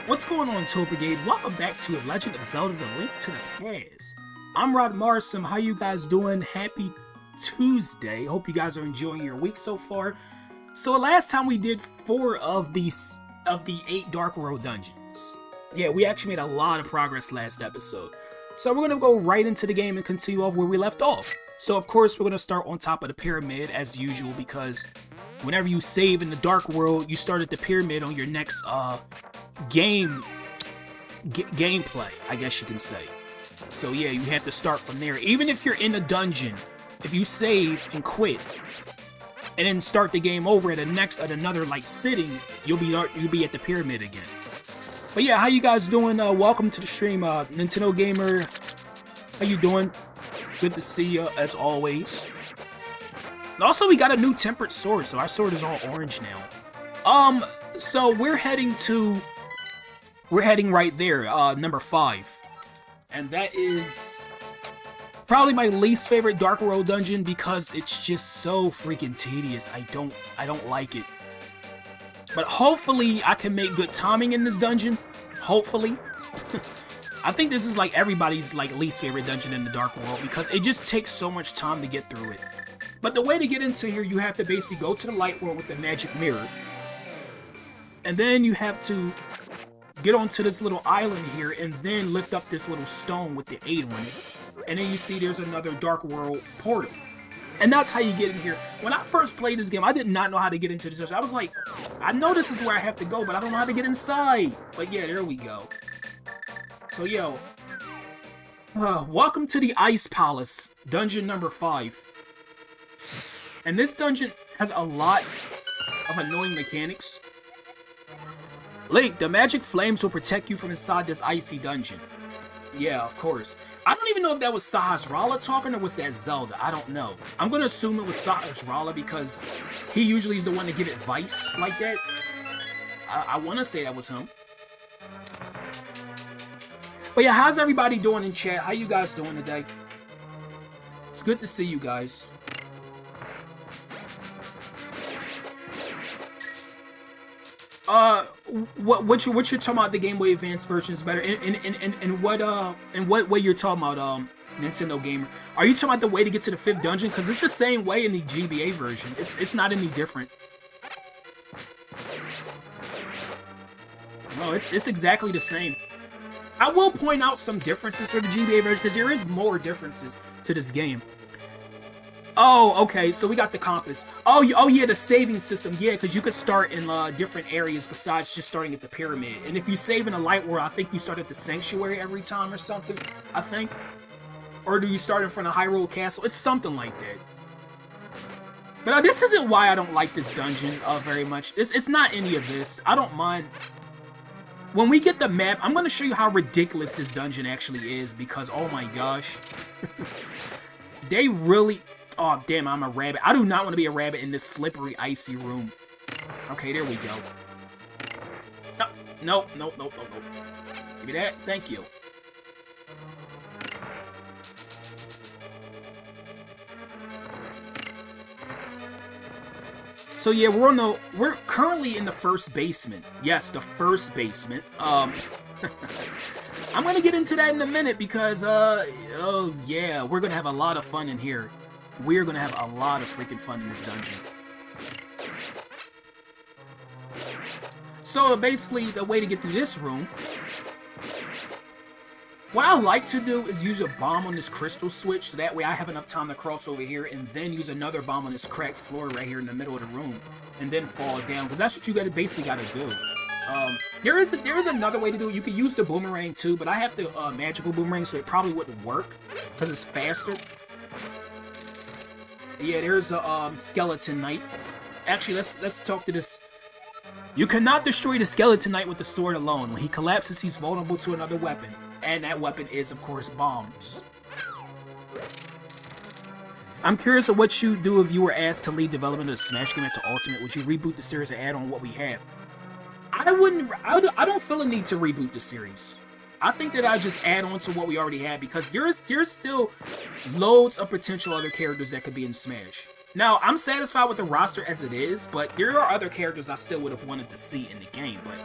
What's going on, Toll Brigade? Welcome back to The Legend of Zelda: The Link to the Past. I'm Rod Morrison. How you guys doing? Happy Tuesday. Hope you guys are enjoying your week so far. So last time we did 4 of the 8 Dark World dungeons. Yeah, we actually made a lot of progress last episode. So we're going to go right into the game and continue off where we left off. So of course we're going to start on top of the pyramid as usual, because whenever you save in the Dark World, you start at the pyramid on your next gameplay, I guess you can say. So yeah, you have to start from there. Even if you're in a dungeon, if you save and quit and then start the game over at another like sitting, you'll be at the pyramid again. But yeah, how you guys doing? Welcome to the stream, Nintendo Gamer. How you doing? Good to see you as always. And also, we got a new tempered sword, so our sword is all orange now. So we're heading right there, number 5. And that is probably my least favorite Dark World dungeon because it's just so freaking tedious. I don't like it. But hopefully I can make good timing in this dungeon. Hopefully. I think this is like everybody's like least favorite dungeon in the Dark World because it just takes so much time to get through it. But the way to get into here, you have to basically go to the light world with the magic mirror. And then you have to get onto this little island here and then lift up this little stone with the 8 on it. And then you see there's another Dark World portal. And that's how you get in here. When I first played this game, I did not know how to get into this. I was like, I know this is where I have to go, but I don't know how to get inside. But yeah, there we go. So yo, welcome to the Ice Palace, dungeon number 5. And this dungeon has a lot of annoying mechanics. Link, the magic flames will protect you from inside this icy dungeon. Yeah, of course. I don't even know if that was Sahasrara talking or was that Zelda. I don't know. I'm going to assume it was Sahasrara because he usually is the one to give advice like that. I want to say that was him. But yeah, how's everybody doing in chat? How you guys doing today? It's good to see you guys. What you're talking about? The Game Boy Advance version is better. In what way you're talking about? Nintendo Gamer. Are you talking about the way to get to the 5th dungeon? Because it's the same way in the GBA version. It's not any different. No, it's exactly the same. I will point out some differences for the GBA version because there is more differences to this game. Oh, okay, so we got the compass. Oh yeah, the saving system. Yeah, because you could start in different areas besides just starting at the pyramid. And if you save in a light world, I think you start at the sanctuary every time or something, I think. Or do you start in front of Hyrule Castle? It's something like that. But this isn't why I don't like this dungeon very much. It's not any of this. I don't mind. When we get the map, I'm going to show you how ridiculous this dungeon actually is because, oh my gosh. They really... Oh, damn, I'm a rabbit. I do not want to be a rabbit in this slippery, icy room. Okay, there we go. No. Give me that. Thank you. So yeah, we're currently in the 1st basement. Yes, the 1st basement. I'm gonna get into that in a minute because oh yeah, we're gonna have a lot of fun in here. We're gonna have a lot of freaking fun in this dungeon. So basically, the way to get through this room, what I like to do is use a bomb on this crystal switch, so that way I have enough time to cross over here, and then use another bomb on this cracked floor right here in the middle of the room, and then fall down, because that's what you basically gotta do. There is another way to do it. You can use the boomerang too, but I have the magical boomerang, so it probably wouldn't work, because it's faster. Yeah, there's a skeleton knight. Actually, let's talk to this. You cannot destroy the skeleton knight with the sword alone. When he collapses, he's vulnerable to another weapon. And that weapon is, of course, bombs. I'm curious of what you do if you were asked to lead development of the Smash game into Ultimate. Would you reboot the series and add on what we have? I don't feel a need to reboot the series. I think that I just add on to what we already had because there's still loads of potential other characters that could be in Smash. Now, I'm satisfied with the roster as it is, but there are other characters I still would have wanted to see in the game, but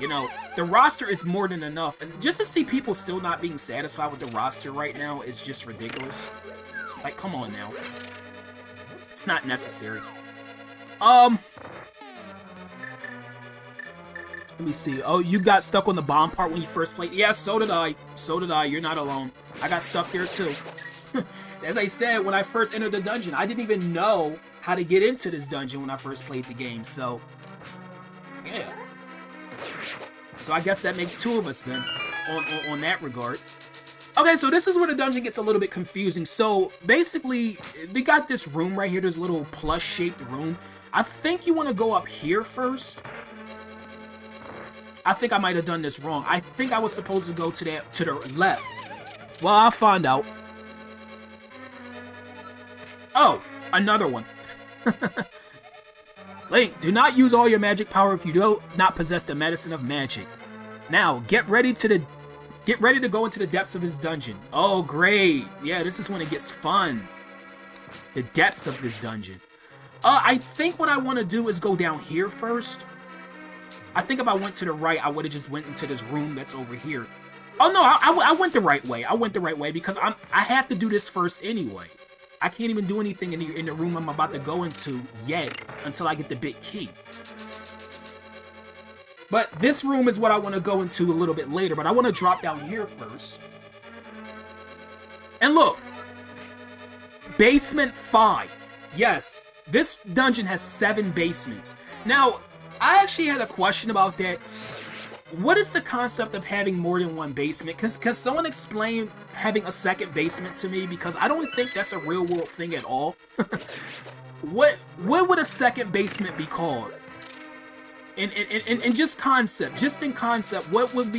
You know, the roster is more than enough, and just to see people still not being satisfied with the roster right now is just ridiculous. Like, come on now. It's not necessary. Let me see. Oh, you got stuck on the bomb part when you first played? Yeah, so did I. So did I. You're not alone. I got stuck there too. As I said, when I first entered the dungeon, I didn't even know how to get into this dungeon when I first played the game, so... yeah. So I guess that makes two of us then, on that regard. Okay, so this is where the dungeon gets a little bit confusing. So, basically, they got this room right here, this little plush-shaped room. I think you want to go up here first. I think I might have done this wrong. I think I was supposed to go to the left. Well, I'll find out. Oh, another one. Link, do not use all your magic power if you do not possess the medicine of magic. Now, get ready to go into the depths of this dungeon. Oh, great. Yeah, this is when it gets fun. The depths of this dungeon. I think what I want to do is go down here first. I think if I went to the right, I would have just went into this room that's over here. Oh, no, I went the right way. I went the right way because I have to do this first anyway. I can't even do anything in the room I'm about to go into yet until I get the big key. But this room is what I want to go into a little bit later, but I want to drop down here first. And look, basement 5. Yes, this dungeon has 7 basements. Now, I actually had a question about that. What is the concept of having more than one basement? Can someone explain having a second basement to me? Because I don't think that's a real world thing at all. What would a second basement be called? In just in concept, what would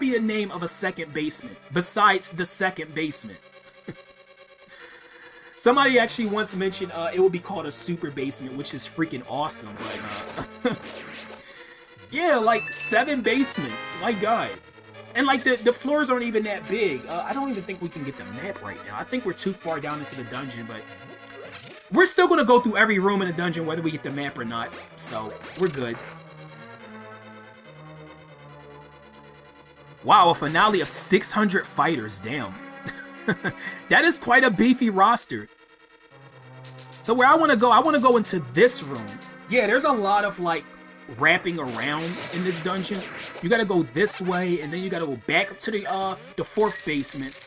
be the name of a second basement besides the second basement? Somebody actually once mentioned it would be called a super basement, which is freaking awesome. But yeah, like 7 basements, my god. And like the floors aren't even that big. I don't even think we can get the map right now. I think we're too far down into the dungeon, but we're still gonna go through every room in the dungeon whether we get the map or not. So we're good. Wow, a finale of 600 fighters, damn. That is quite a beefy roster. So where I want to go into this room. Yeah, there's a lot of like wrapping around in this dungeon. You gotta go this way, and then you gotta go back up to the 4th basement.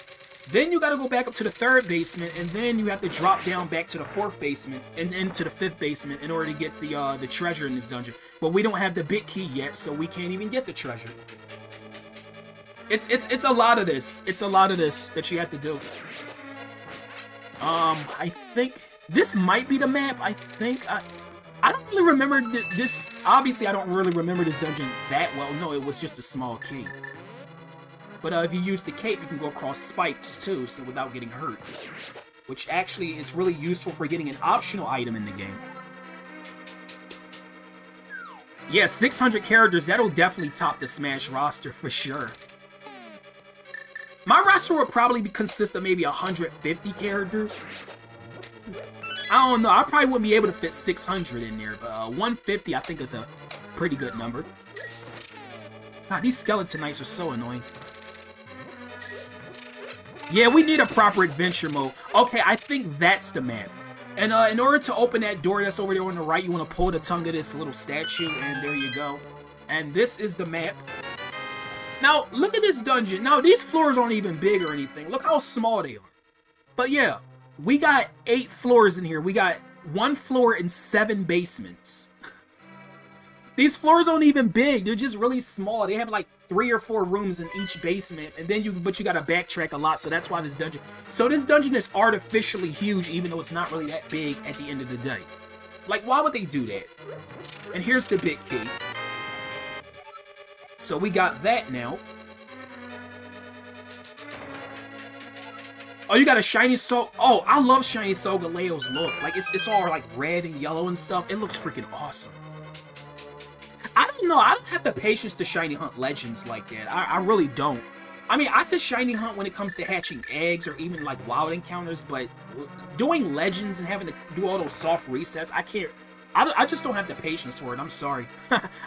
Then you gotta go back up to the 3rd basement, and then you have to drop down back to the 4th basement and into the 5th basement in order to get the treasure in this dungeon. But we don't have the big key yet, so we can't even get the treasure. It's a lot of this. It's a lot of this that you have to do. I think this might be the map. I think I don't really remember this. Obviously, I don't really remember this dungeon that well. No, it was just a small key. But if you use the cape, you can go across spikes too, so without getting hurt. Which actually is really useful for getting an optional item in the game. Yeah, 600 characters, that'll definitely top the Smash roster for sure. My roster would probably consist of maybe 150 characters. I don't know, I probably wouldn't be able to fit 600 in there, but 150 I think is a pretty good number. God, these skeleton knights are so annoying. Yeah, we need a proper adventure mode. Okay, I think that's the map. And in order to open that door that's over there on the right, you want to pull the tongue of this little statue, and there you go. And this is the map. Now, look at this dungeon. Now, these floors aren't even big or anything. Look how small they are. But yeah, we got 8 floors in here. We got 1 floor and 7 basements. These floors aren't even big. They're just really small. They have like 3 or 4 rooms in each basement, and then you gotta backtrack a lot. So that's why this dungeon. So this dungeon is artificially huge, even though it's not really that big at the end of the day. Like, why would they do that? And here's the big key. So we got that now. Oh, you got a shiny soul. Oh, I love shiny Soul Galeo's look. Like it's all like red and yellow and stuff. It looks freaking awesome. I don't know. I don't have the patience to shiny hunt legends like that. I really don't. I mean, I could shiny hunt when it comes to hatching eggs or even like wild encounters, but doing legends and having to do all those soft resets, I can't. I just don't have the patience for it. I'm sorry.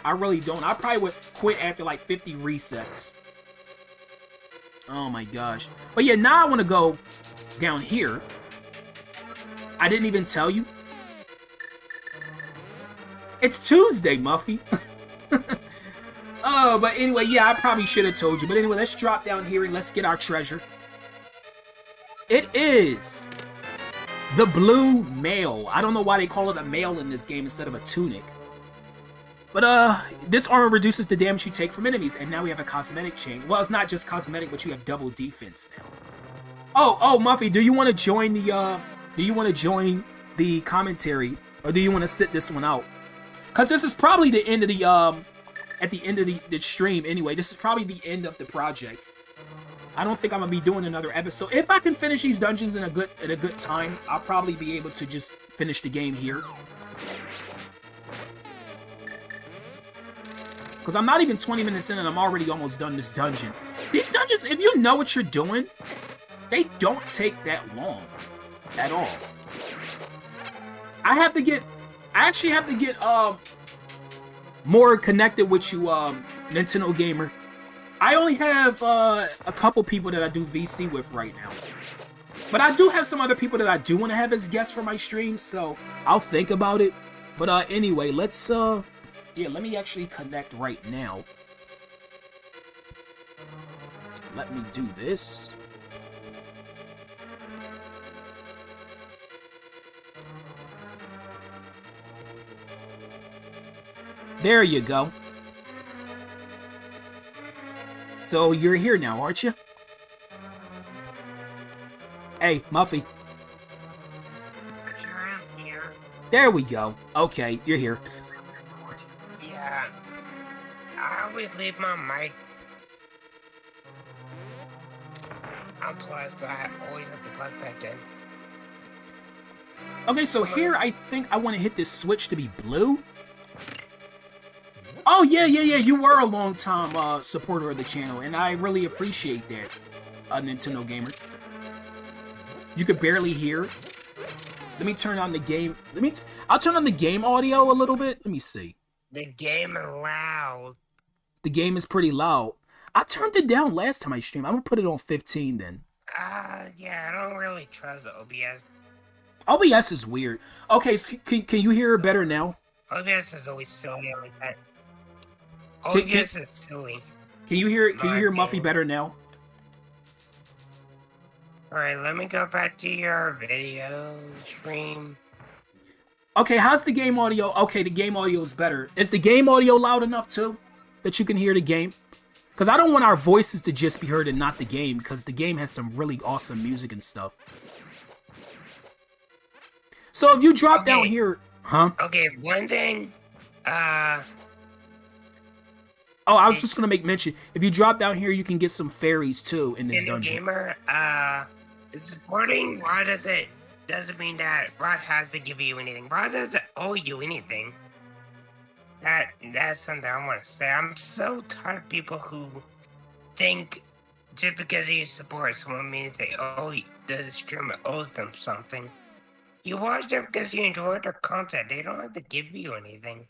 I really don't. I probably would quit after like 50 resets. Oh my gosh. But yeah, now I want to go down here. I didn't even tell you. It's Tuesday, Muffy. Oh, but anyway, yeah, I probably should have told you. But anyway, let's drop down here and let's get our treasure. It is the blue mail. I don't know why they call it a mail in this game instead of a tunic. But, this armor reduces the damage you take from enemies, and now we have a cosmetic change. Well, it's not just cosmetic, but you have double defense now. Oh, Muffy, do you want to join the commentary, or do you want to sit this one out? Because this is probably the end of the, at the end of the stream anyway. This is probably the end of the project. I don't think I'm gonna be doing another episode. If I can finish these dungeons in a good time, I'll probably be able to just finish the game here. Because I'm not even 20 minutes in and I'm already almost done this dungeon. These dungeons, if you know what you're doing, they don't take that long at all. I actually have to get more connected with you, Nintendo Gamer. I only have a couple people that I do VC with right now. But I do have some other people that I do want to have as guests for my stream, so I'll think about it. But anyway, let's yeah, let me actually connect right now. Let me do this. There you go. So you're here now, aren't you? Hey, Muffy. Sure am here. There we go. Okay, you're here. Yeah. I always leave my mic unplugged, so I always have to plug back in. Okay, so here I think I want to hit this switch to be blue. Oh, yeah, you were a long-time supporter of the channel, and I really appreciate that, Nintendo Gamer. You could barely hear. Let me turn on the game. I'll turn on the game audio a little bit. Let me see. The game is loud. The game is pretty loud. I turned it down last time I streamed. I'm gonna put it on 15 then. Yeah, I don't really trust the OBS. OBS is weird. Okay, so can you hear it better now? OBS is always silly like that. OBS is silly. Can you hear Muffy better now? Alright, let me go back to your video stream. Okay, how's the game audio? Okay, the game audio is better. Is the game audio loud enough too? That you can hear the game? Because I don't want our voices to just be heard and not the game, because the game has some really awesome music and stuff. So if you drop down here... Huh? Okay, one thing... Oh, I was just gonna make mention. If you drop down here, you can get some fairies too in this dungeon. Gamer, supporting Rod doesn't mean that Rod has to give you anything. Rod doesn't owe you anything. That's something I want to say. I'm so tired of people who think just because you support someone means they the streamer owes them something. You watch them because you enjoy their content. They don't have to give you anything.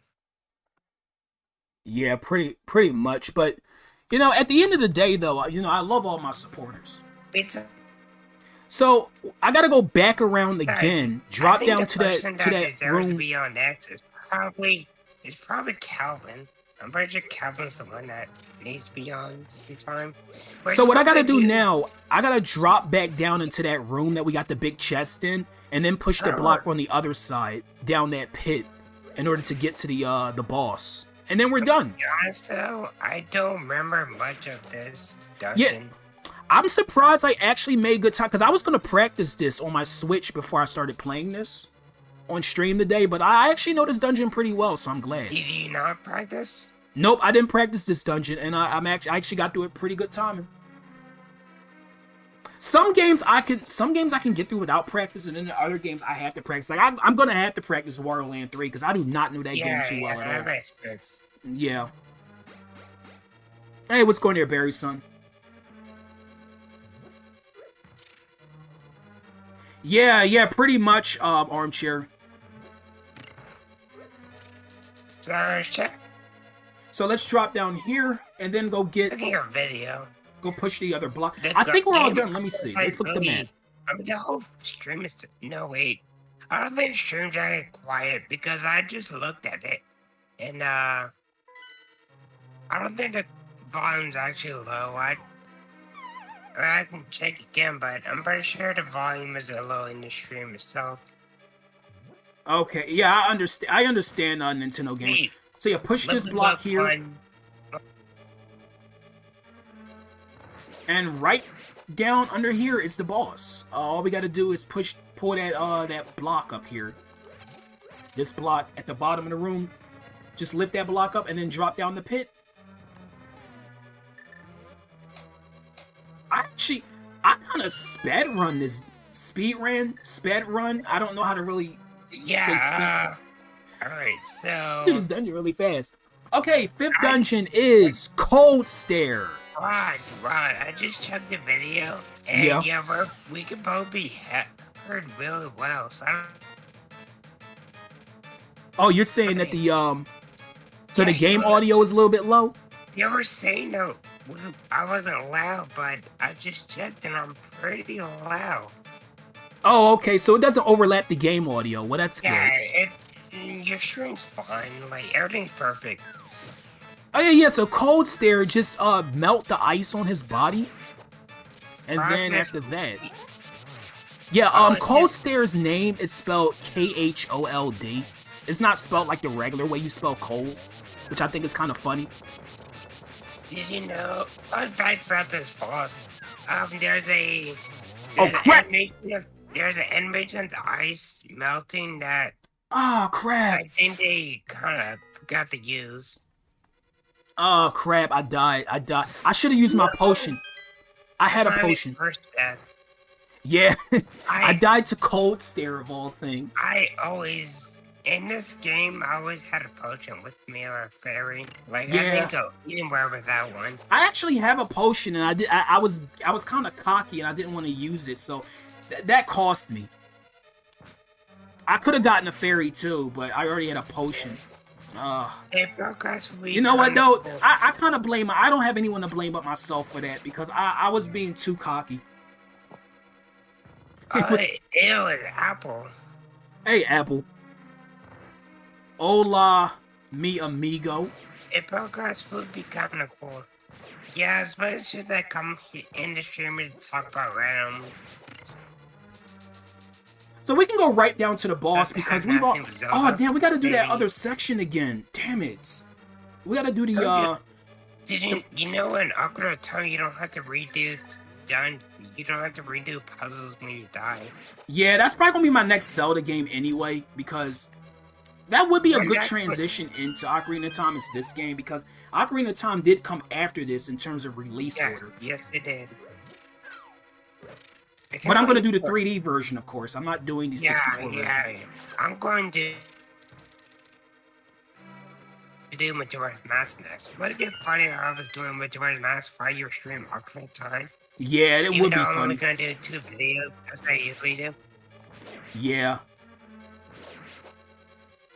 Yeah, pretty much. But, you know, at the end of the day, though, you know, I love all my supporters. So, I gotta go back around again, drop down to that room. To be on next is probably Calvin. I'm pretty sure Calvin's the one that needs to be on sometime. So what I gotta do now, I gotta drop back down into that room that we got the big chest in, and then push the block on the other side down that pit in order to get to the boss. And then we're done. To be honest though, I don't remember much of this dungeon. Yeah, I'm surprised I actually made good time, because I was going to practice this on my Switch before I started playing this on stream today, but I actually know this dungeon pretty well, so I'm glad. Did you not practice? Nope, I didn't practice this dungeon, and I actually got through it pretty good timing. Some games I can get through without practice, and then the other games I have to practice. Like I'm gonna have to practice Wario Land 3 because I do not know that game too well at all. That makes sense. Yeah. Hey, what's going there, Barry son? Yeah, pretty much, Armchair. So I was checking So let's drop down here and then go your video. go push the other block. The I think we're all game done. Let me see. is, like, Let's look at the map. I mean, the whole stream is. No, wait. I don't think the stream's actually quiet because I just looked at it. And, I don't think the volume's actually low. I can check again, but I'm pretty sure the volume is low in the stream itself. Okay, yeah, I understand Nintendo game. Wait, So yeah, push let this me block look here, on- and right down under here is the boss. All we gotta do is pull that block up here. This block at the bottom of the room. Just lift that block up and then drop down the pit. I kind of sped run. I don't know how to really say Yeah. Alright, so. Did this dungeon really fast. Okay, fifth dungeon is Cold Stare. Right. I just checked the video, and we can both be heard really well. So I don't. Oh, you're saying that the Yeah, game audio is a little bit low? You ever say no? I wasn't loud, but I just checked, and I'm pretty loud. Oh, okay, so it doesn't overlap the game audio. Well, that's Yeah, good. your stream's fine. Like everything's perfect. Oh yeah. So Cold Stare just melt the ice on his body, and then after that, Cold Stare's name is spelled Khold. It's not spelled like the regular way you spell cold, which I think is kind of funny. Did you know? Fun fact about this boss. There's crap! There's an animation of the ice melting that Oh crap! I think they kind of forgot to use. Oh crap! I died. I should have used my potion. I had a potion. First death. Yeah, I died to Cold Stare of all things. In this game, I always had a potion with me or a fairy. Like, Yeah. I didn't go anywhere with that one. I actually have a potion, and I was kind of cocky, and I didn't want to use it, so that cost me. I could have gotten a fairy too, but I already had a potion. You know what though? I kind of blame. I don't have anyone to blame but myself for that because I was being too cocky. It was Apple. Hey, Apple. Hola, mi amigo. If podcast would be kind of cool. Yeah, especially as I come in the stream and talk about random. So we can go right down to the boss because we've all. Zelda, Oh damn, we got to do that maybe. other section again. Damn it. We got to do the Did you know in Ocarina of Time you don't have to redo you don't have to redo puzzles when you die. Yeah, that's probably gonna be my next Zelda game anyway because that would be a good transition into Ocarina of Time is this game because Ocarina of Time did come after this in terms of release order. Yes, it did. But I'm going to do the 3D version, of course. I'm not doing the 64 version. Yeah. I'm going to do Majora's Mask next. Would it be funny if I was doing Majora's Mask while you were streaming Ocarina of Time? Yeah, it would be I'm only funny. going to do 2 videos, as I usually do. Yeah.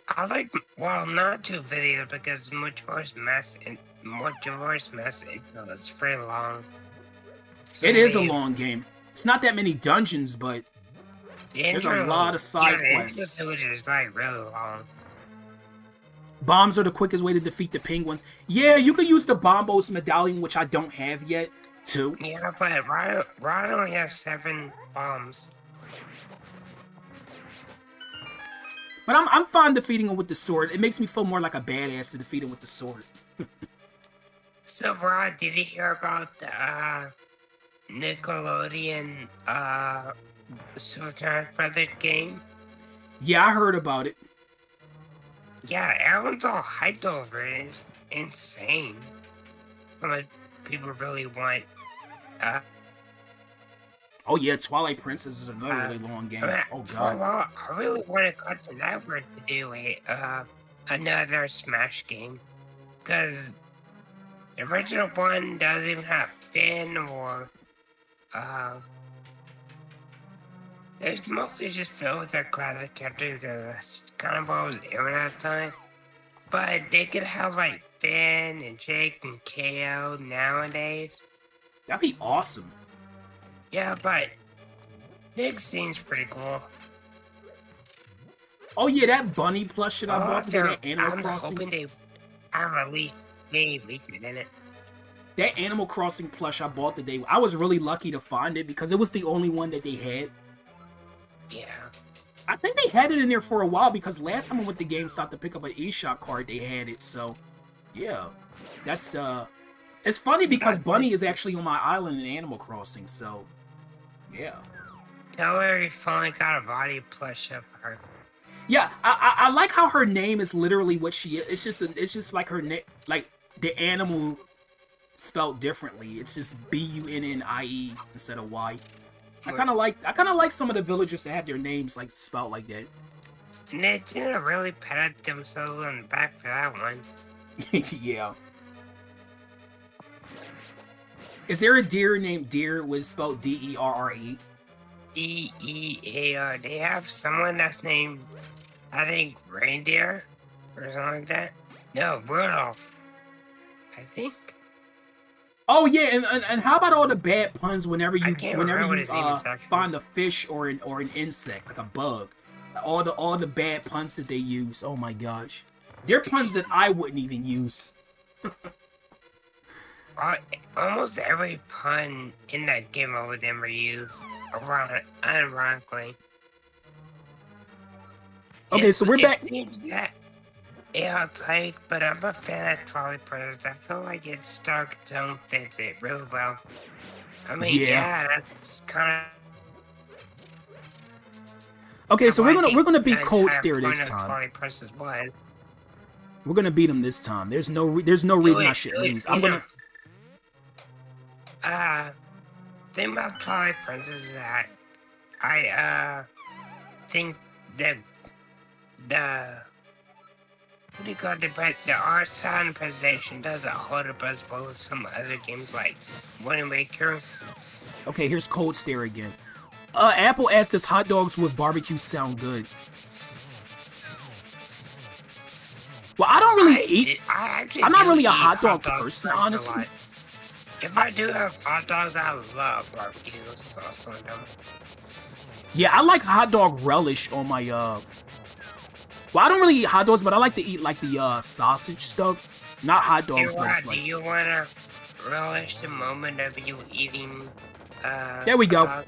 I like, well, not 2 videos because Majora's Mask is pretty long. It is a long game. It's not that many dungeons, but there's a lot of side quests. The intro is like really long. Bombs are the quickest way to defeat the penguins. Yeah, you could use the Bombos medallion, which I don't have yet, too. Yeah, but Rod only has 7 bombs. But I'm fine defeating him with the sword. It makes me feel more like a badass to defeat him with the sword. So, Rod, did you hear about the Nickelodeon Super Smash Brothers game? Yeah, I heard about it. Yeah, everyone's all hyped over it. It's insane. How much people really want. Oh yeah, Twilight Princess is another really long game. Oh god. Well, I really want Cartoon Network to do another Smash game. Because the original one doesn't even have Finn or it's mostly just filled with their classic characters because that's kind of what was airing at the time. But they could have like Finn and Jake and KO nowadays. That'd be awesome. Yeah, but Nick seems pretty cool. Oh yeah, that bunny plush that I bought for that Animal I'm Crossing. hoping they have at least maybe Weekend in it. That Animal Crossing plush I bought today, I was really lucky to find it because it was the only one that they had. Yeah. I think they had it in there for a while because last time I went to GameStop to pick up an eShop card, they had it. So, yeah, that's It's funny because Bunny is actually on my island in Animal Crossing. So, yeah. Tell her you finally got a body plush of her. Yeah, I like how her name is literally what she is. It's just like her name, like the animal spelled differently. It's just Bunnie instead of Y. I kind of like some of the villagers that have their names like spelled like that. And they didn't really pat themselves on the back for that one. Yeah. Is there a deer named Deer with spelled Derre? Dear. They have someone that's named, I think, Reindeer or something like that. No, Rudolph. I think. Oh yeah, and how about all the bad puns whenever you actually. find a fish or an insect like a bug, all the bad puns that they use. Oh my gosh, they're puns that I wouldn't even use. Almost every pun in that game I would ever use, ironically. Okay, so we're back. It seems that like, but I'm a fan of Trolley Brothers. I feel like its dark tone fits it really well. I mean, yeah that's kind of. Okay, so we're gonna beat Cold Stare this time. We're gonna beat him this time. There's no reason I should lose. I'm gonna. Thing about Twilight Princess is that I think that what do you call it? The art sound presentation doesn't hold up as well as some other games like Wind Waker. Okay, here's Cold Stare again. Apple asked us hot dogs with barbecue sound good. Well, I don't really eat. I'm not really a hot dog person, honestly. If I do have hot dogs, I love barbecue sauce on them. Yeah, I like hot dog relish on my Well, I don't really eat hot dogs, but I like to eat like the sausage stuff, not hot dogs. But it's like. Do you wanna relish the moment of you eating? There we go.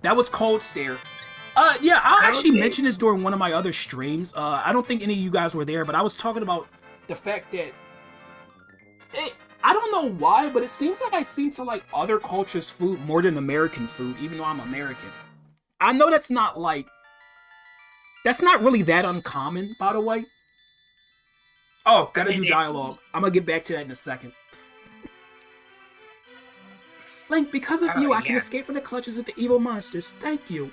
That was Cold Stare. Yeah, I'll actually mention this during one of my other streams. I don't think any of you guys were there, but I was talking about the fact that I don't know why, but it seems like I seem to like other cultures' food more than American food, even though I'm American. I know that's not really that uncommon, by the way. Oh, gotta do dialogue. I'm gonna get back to that in a second. Link, because of you, I can escape from the clutches of the evil monsters. Thank you.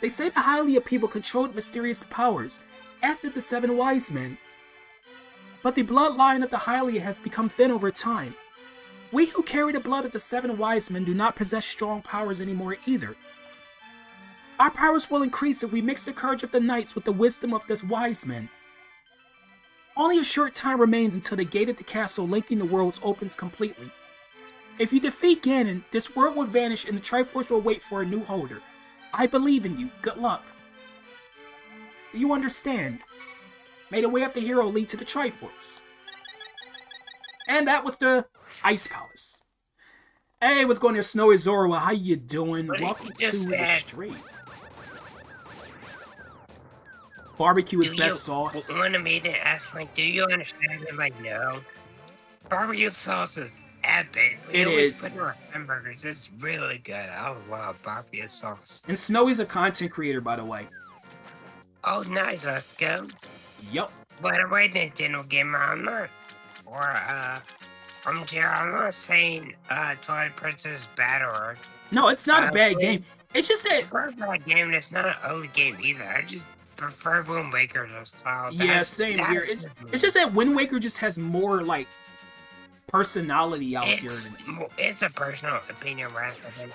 They say the Hylia people controlled mysterious powers, as did the 7 wise men. But the bloodline of the Hylia has become thin over time. We who carry the blood of the 7 wise men do not possess strong powers anymore either. Our powers will increase if we mix the courage of the knights with the wisdom of the wise men. Only a short time remains until the gate at the castle linking the worlds opens completely. If you defeat Ganon, this world will vanish and the Triforce will wait for a new holder. I believe in you. Good luck. Do you understand? May the way of the hero lead to the Triforce. And that was the Ice Palace. Hey, what's going on, Snowy Zora? How you doing? Welcome to the stream. Barbecue is best sauce. When I made it, ask like, do you understand it? Like, no. Barbecue sauce is epic. It is. Put it on hamburgers. It's really good. I love barbecue sauce. And Snowy's a content creator, by the way. Oh, nice. Let's go. Yep. By the way, Nintendo Gamer, I'm not saying Twilight Princess is bad or. No, it's not a bad game. It's just that. It's not a bad game. It's not an ugly game either. I just prefer Wind Waker style. Yeah, same here. It's just that Wind Waker just has more like personality out here. It's a personal opinion rather than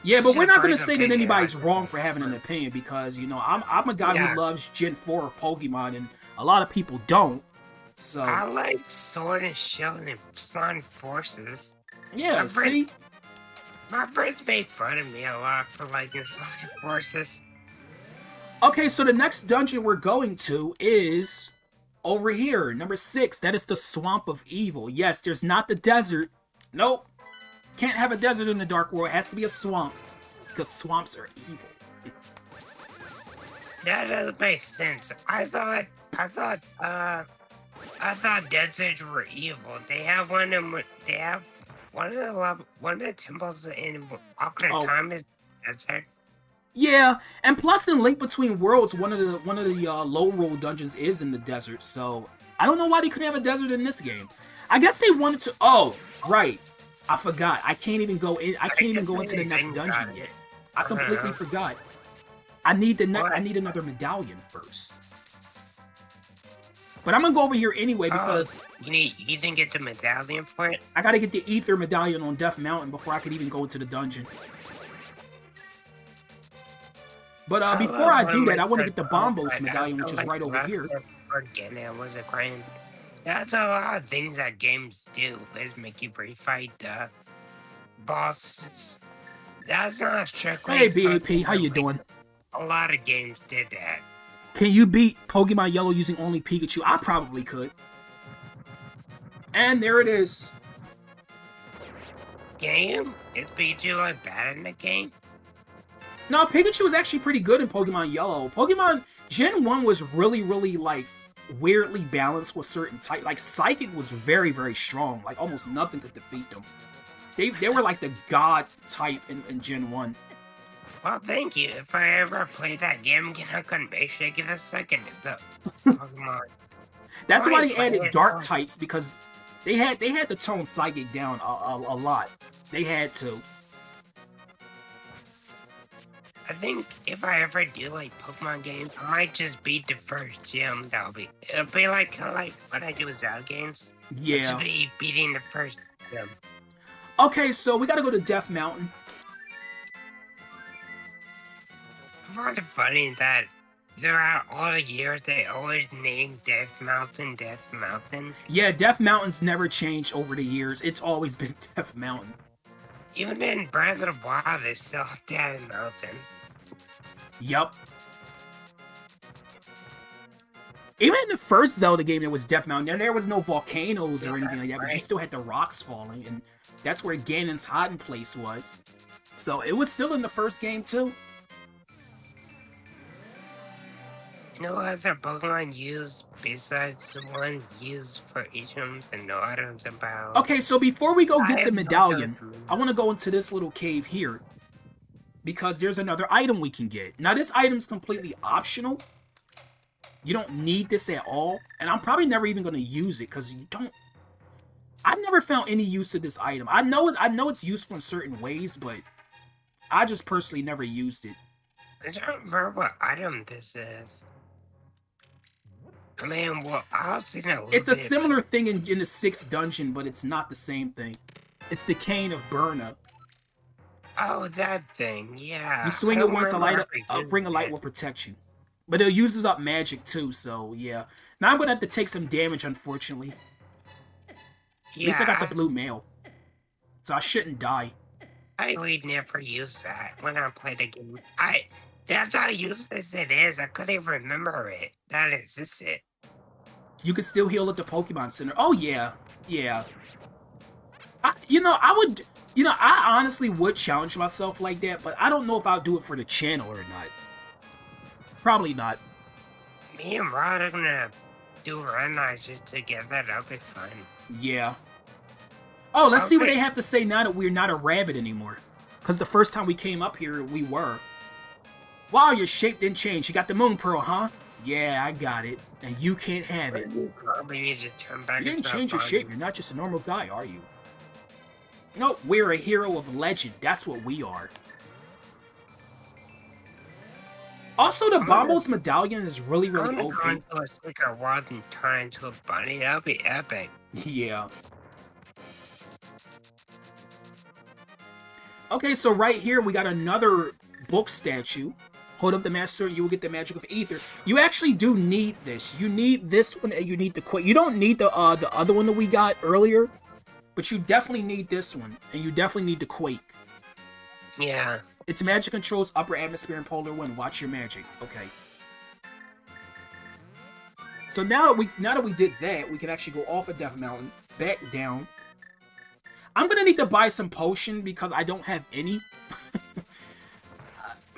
Yeah, but we're not going to say that anybody's wrong for having an opinion because, you know, I'm a guy who loves Gen 4 Pokemon, and A lot of people don't. So I like Sword and Shield and Sun Forces. yeah, see? My friends made fun of me a lot for liking Sun Forces. Okay, so the next dungeon we're going to is over here, number 6. That is the Swamp of Evil. Yes, there's not the desert. Nope. Can't have a desert in the Dark World. It has to be a swamp. Because swamps are evil. That doesn't make sense. I thought deserts were evil. They have one of them. They have one of the temples in Ocarina of Time is desert. Yeah, and plus in Link Between Worlds, one of the low roll dungeons is in the desert. So I don't know why they couldn't have a desert in this game. I guess they wanted to. Oh, right. I forgot. I can't even go in. I can't even go into the next dungeon yet. I completely forgot. I need another medallion first. But I'm gonna go over here anyway because you didn't get the medallion for it. I gotta get the Ether medallion on Death Mountain before I could even go into the dungeon. But before I do that, I want to get the Bombos medallion, which is right over here. Forgetting I wasn't crying. That's a lot of things that games do. Let's make you refight the bosses. That's not strictly. Hey, BAP, how you doing? A lot of games did that. Can you beat Pokemon Yellow using only Pikachu? I probably could. And there it is. Game? Is Pikachu like bad in the game? No, Pikachu was actually pretty good in Pokemon Yellow. Pokemon Gen 1 was really, like, weirdly balanced with certain types. Like, Psychic was very, very strong. Like, almost nothing could defeat them. They were like the god type in Gen 1. Well, thank you. If I ever play that game again, I'm gonna make sure I get a second of the Pokemon. That's why they added dark types, because they had to tone Psychic down a lot. They had to. I think if I ever do like Pokemon games, I might just beat the first gym. It'll be like what I do with Zelda games. Yeah. Just be beating the first gym. Okay, so we gotta go to Death Mountain. I find it funny that throughout all the years they always name Death Mountain Death Mountain. Yeah, Death Mountain's never changed over the years. It's always been Death Mountain. Even in Breath of the Wild, it's still Death Mountain. Yup. Even in the first Zelda game, there was Death Mountain. There was no volcanoes or anything like that, but you still had the rocks falling, and that's where Ganon's hiding place was. So it was still in the first game, too. You know what other Pokemon use besides the ones used for items and no items about? Okay, so before we go get the medallion, I want to go into this little cave here, because there's another item we can get. Now, this item's completely optional. You don't need this at all, and I'm probably never even going to use it, because you don't... I've never found any use of this item. I know it's useful in certain ways, but I just personally never used it. I don't remember what item this is. I mean, well, I'll see that. It's a similar thing in the 6th dungeon, but it's not the same thing. It's the Cane of Burna. Oh, that thing, yeah. You swing it once, a ring of light will protect you. But it uses up magic too, so yeah. Now I'm gonna have to take some damage, unfortunately. At least I got the blue mail. So I shouldn't die. I really never use that when I play the game. That's how useless it is. I couldn't even remember it. That is it. You can still heal at the Pokemon Center. Oh yeah, yeah. I honestly would challenge myself like that, but I don't know if I'll do it for the channel or not. Probably not. Me and Rod are gonna do run nights together. That'll be fun. Yeah. Oh, let's see what they have to say now that we're not a rabbit anymore. Because the first time we came up here, we were. Wow, your shape didn't change. You got the Moon Pearl, huh? Yeah, I got it. And you can't have it. Maybe just turn back. You didn't change your shape. You're not just a normal guy, are you? Nope, we're a hero of legend. That's what we are. Also, the Bombos medallion is really, really OP. I'm going to a sticker wall and turn into a bunny. That'll be epic. Yeah. Okay, so right here we got another book statue. Hold up the Master Sword, you will get the magic of Ether. You actually do need this. You need this one, and you need the Quake. You don't need the other one that we got earlier, but you definitely need this one, and you definitely need the Quake. Yeah. Its magic controls upper atmosphere and polar wind. Watch your magic. Okay. So now that we did that, we can actually go off of Death Mountain, back down. I'm gonna need to buy some potion because I don't have any.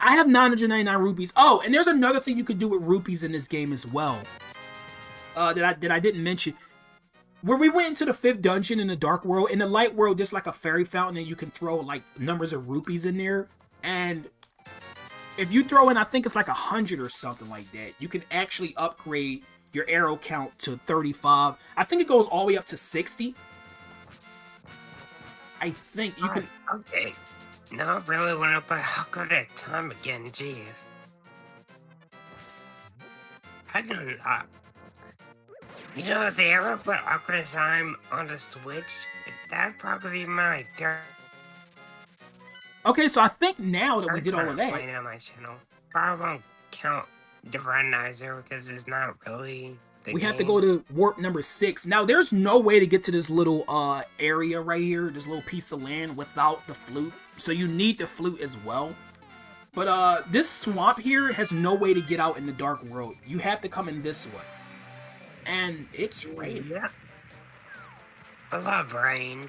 I have 999 rupees. Oh, and there's another thing you could do with rupees in this game as well. That I didn't mention. Where we went into the 5th dungeon in the Dark World, in the Light World, there's like a fairy fountain and you can throw like numbers of rupees in there. And if you throw in, I think it's like 100 or something like that, you can actually upgrade your arrow count to 35. I think it goes all the way up to 60. I think you can... Okay. Now I really want to buy Hawker at time again, jeez. I don't know. You know, if they ever put Hawker Time on the Switch, that'd probably be my third. Okay, so I think now that we did all of that... on my channel. Probably won't count the randomizer because it's not really... We have to go to warp number 6. Now, there's no way to get to this little area right here, this little piece of land, without the flute. So you need the flute as well. But this swamp here has no way to get out in the Dark World. You have to come in this way. And it's rain. Yeah. I love rain.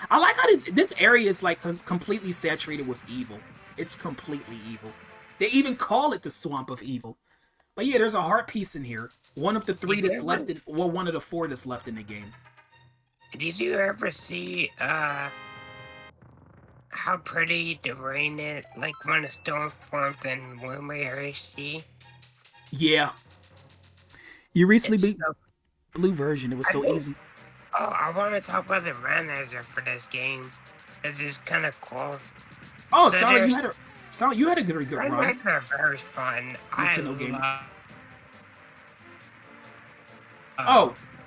I like how this area is like completely saturated with evil. It's completely evil. They even call it the Swamp of Evil. But yeah, there's a heart piece in here. One of the 3 that's left in, well, one of the 4 that's left in the game. Did you ever see how pretty the rain is? Like when a storm formed in Wimbledon AC? Yeah. You recently beat the blue version. It was so easy. Oh, I want to talk about the randomizer for this game. It's just kind of cool. Oh, so you had a good run. They're very fun.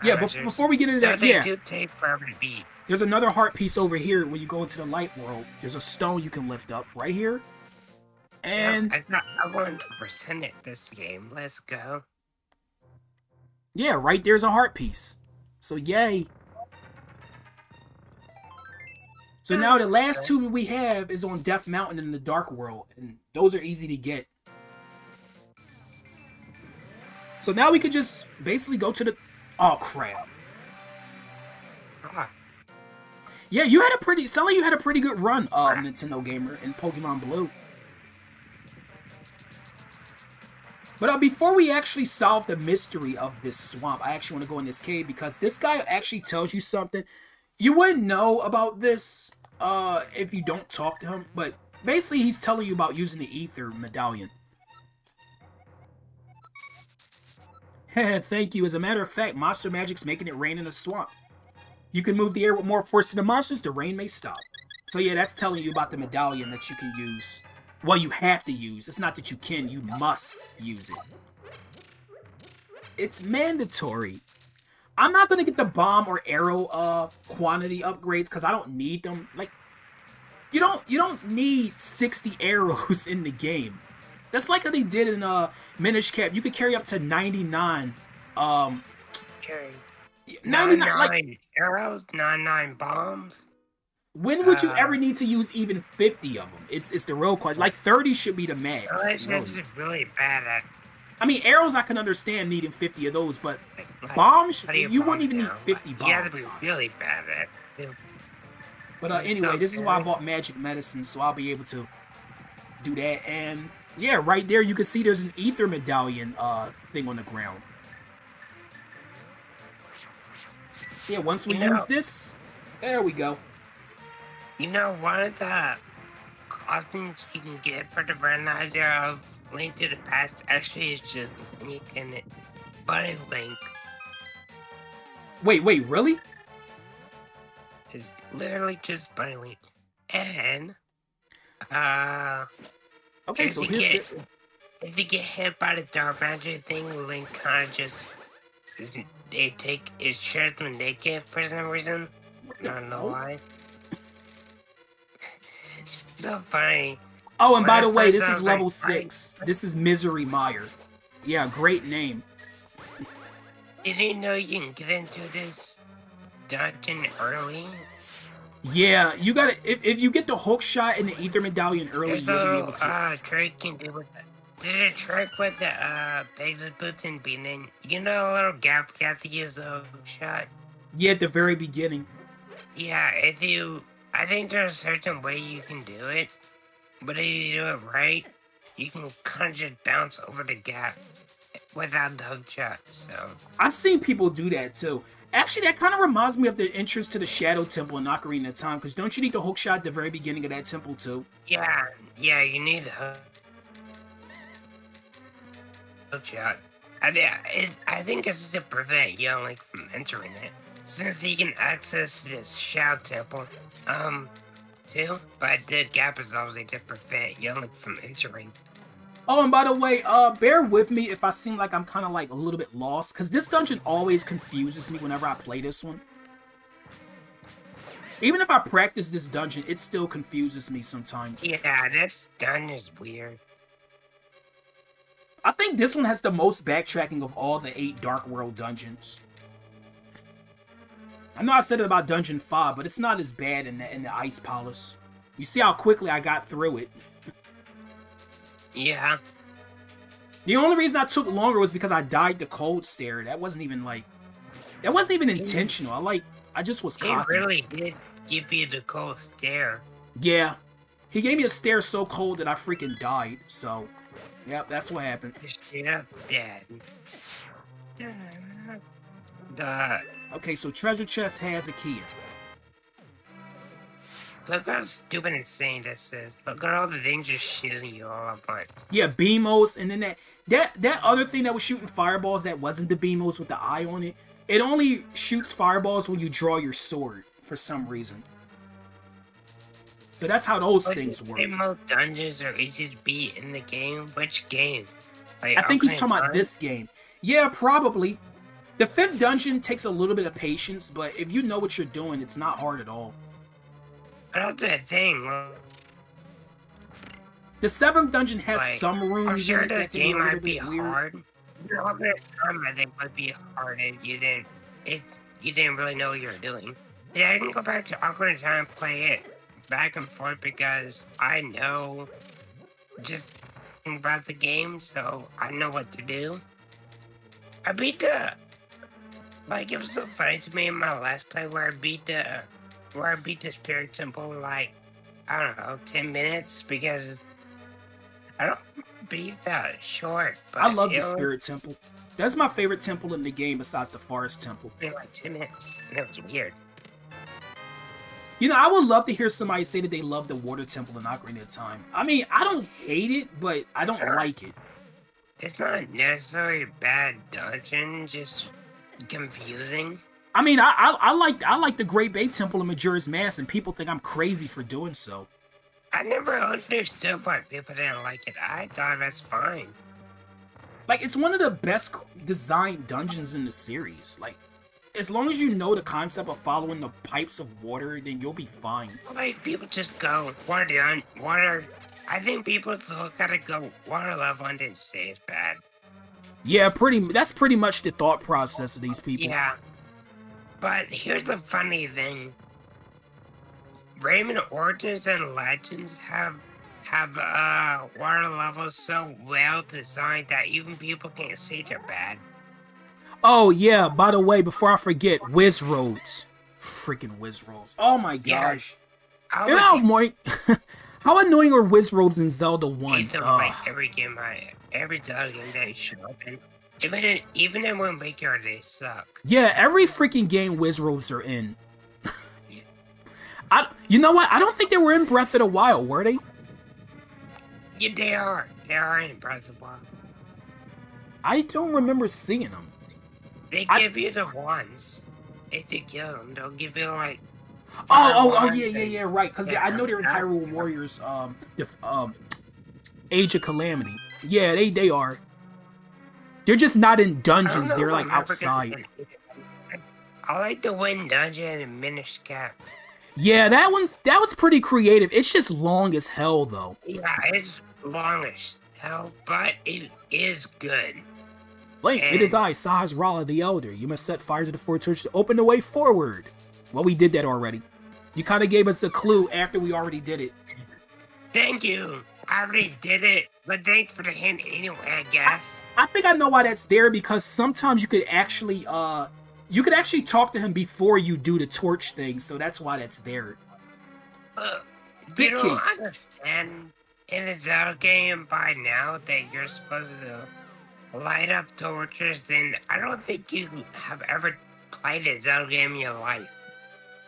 Yeah, before we get into that, they do take forever to beat. There's another heart piece over here when you go into the Light World. There's a stone you can lift up right here. And I 100% it this game. Let's go. Yeah, right there's a heart piece. So yay. So now the last 2 we have is on Death Mountain in the Dark World, and those are easy to get. So now we could just basically go to the... Oh, crap. Yeah, you had a pretty... Sound like you had a pretty good run, Nintendo Gamer, in Pokemon Blue. But before we actually solve the mystery of this swamp, I actually want to go in this cave because this guy actually tells you something. You wouldn't know about this if you don't talk to him, but basically he's telling you about using the Ether Medallion. Thank you. As a matter of fact, monster magic's making it rain in the swamp. You can move the air with more force to the monsters, the rain may stop. So yeah, that's telling you about the medallion that you can use. Well, you have to use. It's not that you can, you must use it. It's mandatory. I'm not gonna get the bomb or arrow quantity upgrades because I don't need them. Like, you don't need 60 arrows in the game. That's like how they did in Minish Cap. You could carry up to 99. Carry 99 like arrows, 99 bombs. When would you ever need to use even 50 of them? It's the real question. Like 30 should be the max. It's really bad at. I mean, arrows I can understand needing 50 of those, but bombs, you wouldn't even need 50 bombs. You have to be really bad at it. But anyway, this is why I bought magic medicine, so I'll be able to do that. And yeah, right there you can see there's an ether medallion thing on the ground. Yeah, once we use this, there we go. You know, one of the costumes you can get for the randomizer of Link to the Past actually is just Link in it. Bunny Link. Wait, really? It's literally just Bunny Link. And, okay, so if you get hit by the dark magic thing, Link kind of just, they take his shirt when they get for some reason. I don't know why. It's so funny. Oh, and by When the at way, first this I is was level like, 6. This is Misery Meyer. Yeah, great name. Did you know you can get into this dungeon early? Yeah, you gotta. If you get the hook shot and the ether medallion early, There's a you'll be little able to. trick you can do with it. There's a trick with the Pegasus boots and beating. You know a little gap you have to use the hook shot? Yeah, at the very beginning. Yeah, if you I think there's a certain way you can do it, but if you do it right, you can kind of just bounce over the gap without the hook shot. So I've seen people do that too. Actually, that kind of reminds me of the entrance to the Shadow Temple in Ocarina of Time, because don't you need the hook shot at the very beginning of that temple too? yeah, you need the hook shot. I think it's to prevent Young Link from entering it, since he can access this Shadow Temple, too. But the gap is obviously to prevent Young Link from entering. Oh, and by the way, bear with me if I seem like I'm kind of like a little bit lost, because this dungeon always confuses me whenever I play this one. Even if I practice this dungeon, it still confuses me sometimes. Yeah, this dungeon is weird. I think this one has the most backtracking of all the 8 Dark World dungeons. I know I said it about Dungeon 5, but it's not as bad in the Ice Palace. You see how quickly I got through it. Yeah. The only reason I took longer was because I died the cold stare. That wasn't even intentional. I just was He cocky. really did give you the cold stare. Yeah. He gave me a stare so cold that I freaking died. So, yep, that's what happened. Straight up dead. Okay, so treasure chest has a key. Look how stupid and insane this is. Look at all the things just shooting you all at once. Yeah, beamos, and then that other thing that was shooting fireballs that wasn't the beamos with the eye on it. It only shoots fireballs when you draw your sword for some reason. So that's how those things work. Most dungeons are easy to beat in the game. Which game? Like, I think he's talking about this game. Yeah, probably. The 5th dungeon takes a little bit of patience, but if you know what you're doing, it's not hard at all. But that's the thing. The 7th dungeon has Like, some rooms. I'm sure in it this that can be a game little might be bit weird. hard. I think might be hard if you didn't really know what you were doing. Yeah, I can go back to Ocarina of Time and play it back and forth because I know just about the game, so I know what to do. I beat the it was so funny to me in my last play where I beat the Spirit Temple in like, I don't know, 10 minutes because I don't beat that short. But I love the Spirit Temple. That's my favorite temple in the game besides the Forest Temple. In like 10 minutes. And it was weird. You know, I would love to hear somebody say that they love the Water Temple in Ocarina of Time. I mean, I don't hate it, but I don't like it. It's not necessarily a bad dungeon, just confusing. I mean, I like the Great Bay Temple in Majora's Mask, and people think I'm crazy for doing so. I never understood why people didn't like it. I thought that's fine. Like, it's one of the best designed dungeons in the series. Like, as long as you know the concept of following the pipes of water, then you'll be fine. Like, people just go, water. I think people look at it go, water level and didn't say it's bad. Yeah, that's pretty much the thought process of these people. Yeah. But here's the funny thing. Rayman Origins and Legends have water levels so well designed that even people can't say they're bad. Oh yeah, by the way, before I forget, Whiz Roads. Freaking Whiz Roads. Oh my gosh. Yeah. How annoying are Whiz Roads in Zelda 1? Every Zelda game that you show up in. Even in Wind Waker, they suck. Yeah, every freaking game Whiz Roads are in. You know what? I don't think they were in Breath of the Wild, were they? Yeah, they are. They are in Breath of the Wild. I don't remember seeing them. They give you the ones. If you kill them, they'll give you like. Yeah, right. Because I know they're in Hyrule Warriors, Age of Calamity. Yeah, they are. They're just not in dungeons. They're like outside. I like the Wind Dungeon and Minish Cap. Yeah, that was pretty creative. It's just long as hell though. Yeah, it's long as hell, but it is good. Link, it is I, Sahas Rala the Elder. You must set fire to the four torches to open the way forward. Well, we did that already. You kind of gave us a clue after we already did it. Thank you. I already did it, but thanks for the hint anyway, I guess. I think I know why that's there, because sometimes you could actually talk to him before you do the torch thing, so that's why that's there. You don't understand in a Zelda game by now that you're supposed to light up torches, then I don't think you have ever played a Zelda game in your life.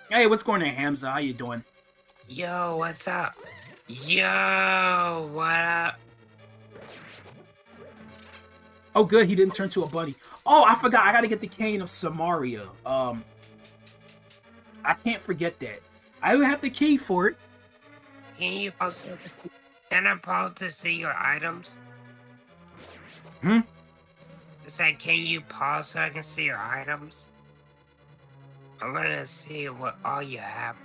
Hey, what's going on, Hamza? How you doing? Yo, what's up? Yo, what up? Oh, good, he didn't turn to a bunny. Oh, I forgot, I gotta get the cane of Samaria. I can't forget that. I have the key for it. Can I pause to see your items? Hmm? It's like, can you pause so I can see your items? I want to see what all you have.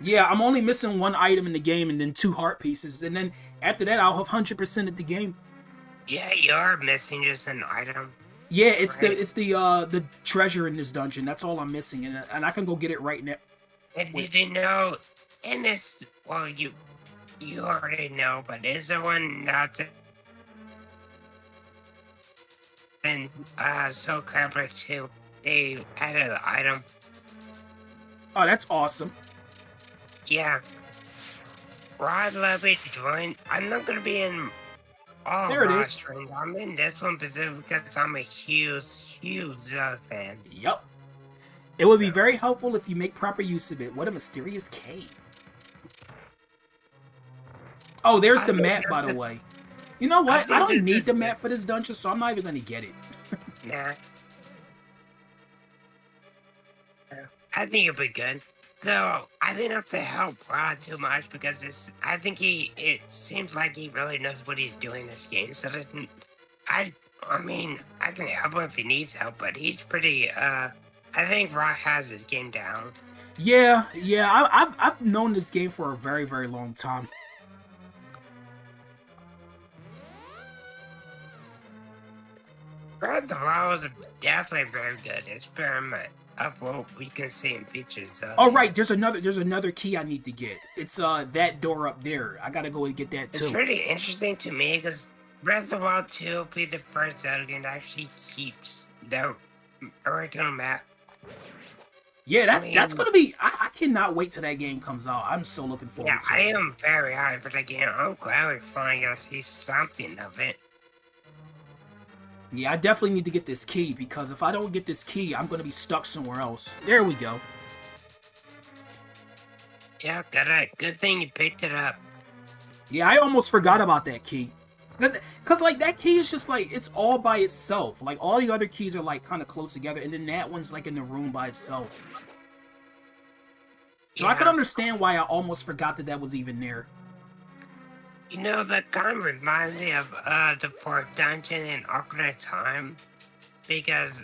Yeah, I'm only missing one item in the game and then 2 heart pieces, and then after that I'll have 100% of the game. Yeah, you're missing just an item. Yeah, it's the treasure in this dungeon. That's all I'm missing, and I can go get it right now. And did you know, in this, well, you already know, but is there one not in Soul Calibur 2? They added an item. Oh, that's awesome. Yeah. Rod Levy joined. I'm not gonna be in all there it is. Strings. I'm in this one specifically because I'm a huge Zelda fan. Yup. It would be very helpful if you make proper use of it. What a mysterious cave. Oh, there's the map, by the way. You know what? I don't need the map for this dungeon, so I'm not even gonna get it. Nah. I think it'll be good. Though, I didn't have to help Rod too much because I think it seems like he really knows what he's doing in this game. So I mean, I can help him if he needs help, but he's pretty, I think Rod has his game down. Yeah, I've known this game for a very, very long time. Breath of the Wild was definitely very good experiment of what we can see in features. Oh right, there's another key I need to get. It's that door up there. I gotta go and get that too. It's pretty interesting to me because Breath of the Wild 2 will be the first Zelda game that actually keeps the original map. Yeah, that's gonna be. I cannot wait till that game comes out. I'm so looking forward to it. Yeah, I am very hyped for that game. I'm glad we finally got to see something of it. Yeah, I definitely need to get this key, because if I don't get this key, I'm going to be stuck somewhere else. There we go. Yeah, good thing you picked it up. Yeah, I almost forgot about that key. Because, like, that key is just, like, it's all by itself. Like, all the other keys are, like, kind of close together, and then that one's, like, in the room by itself. So yeah. I can understand why I almost forgot that was even there. You know, that kind of reminds me of the fourth dungeon in Ocarina of Time, because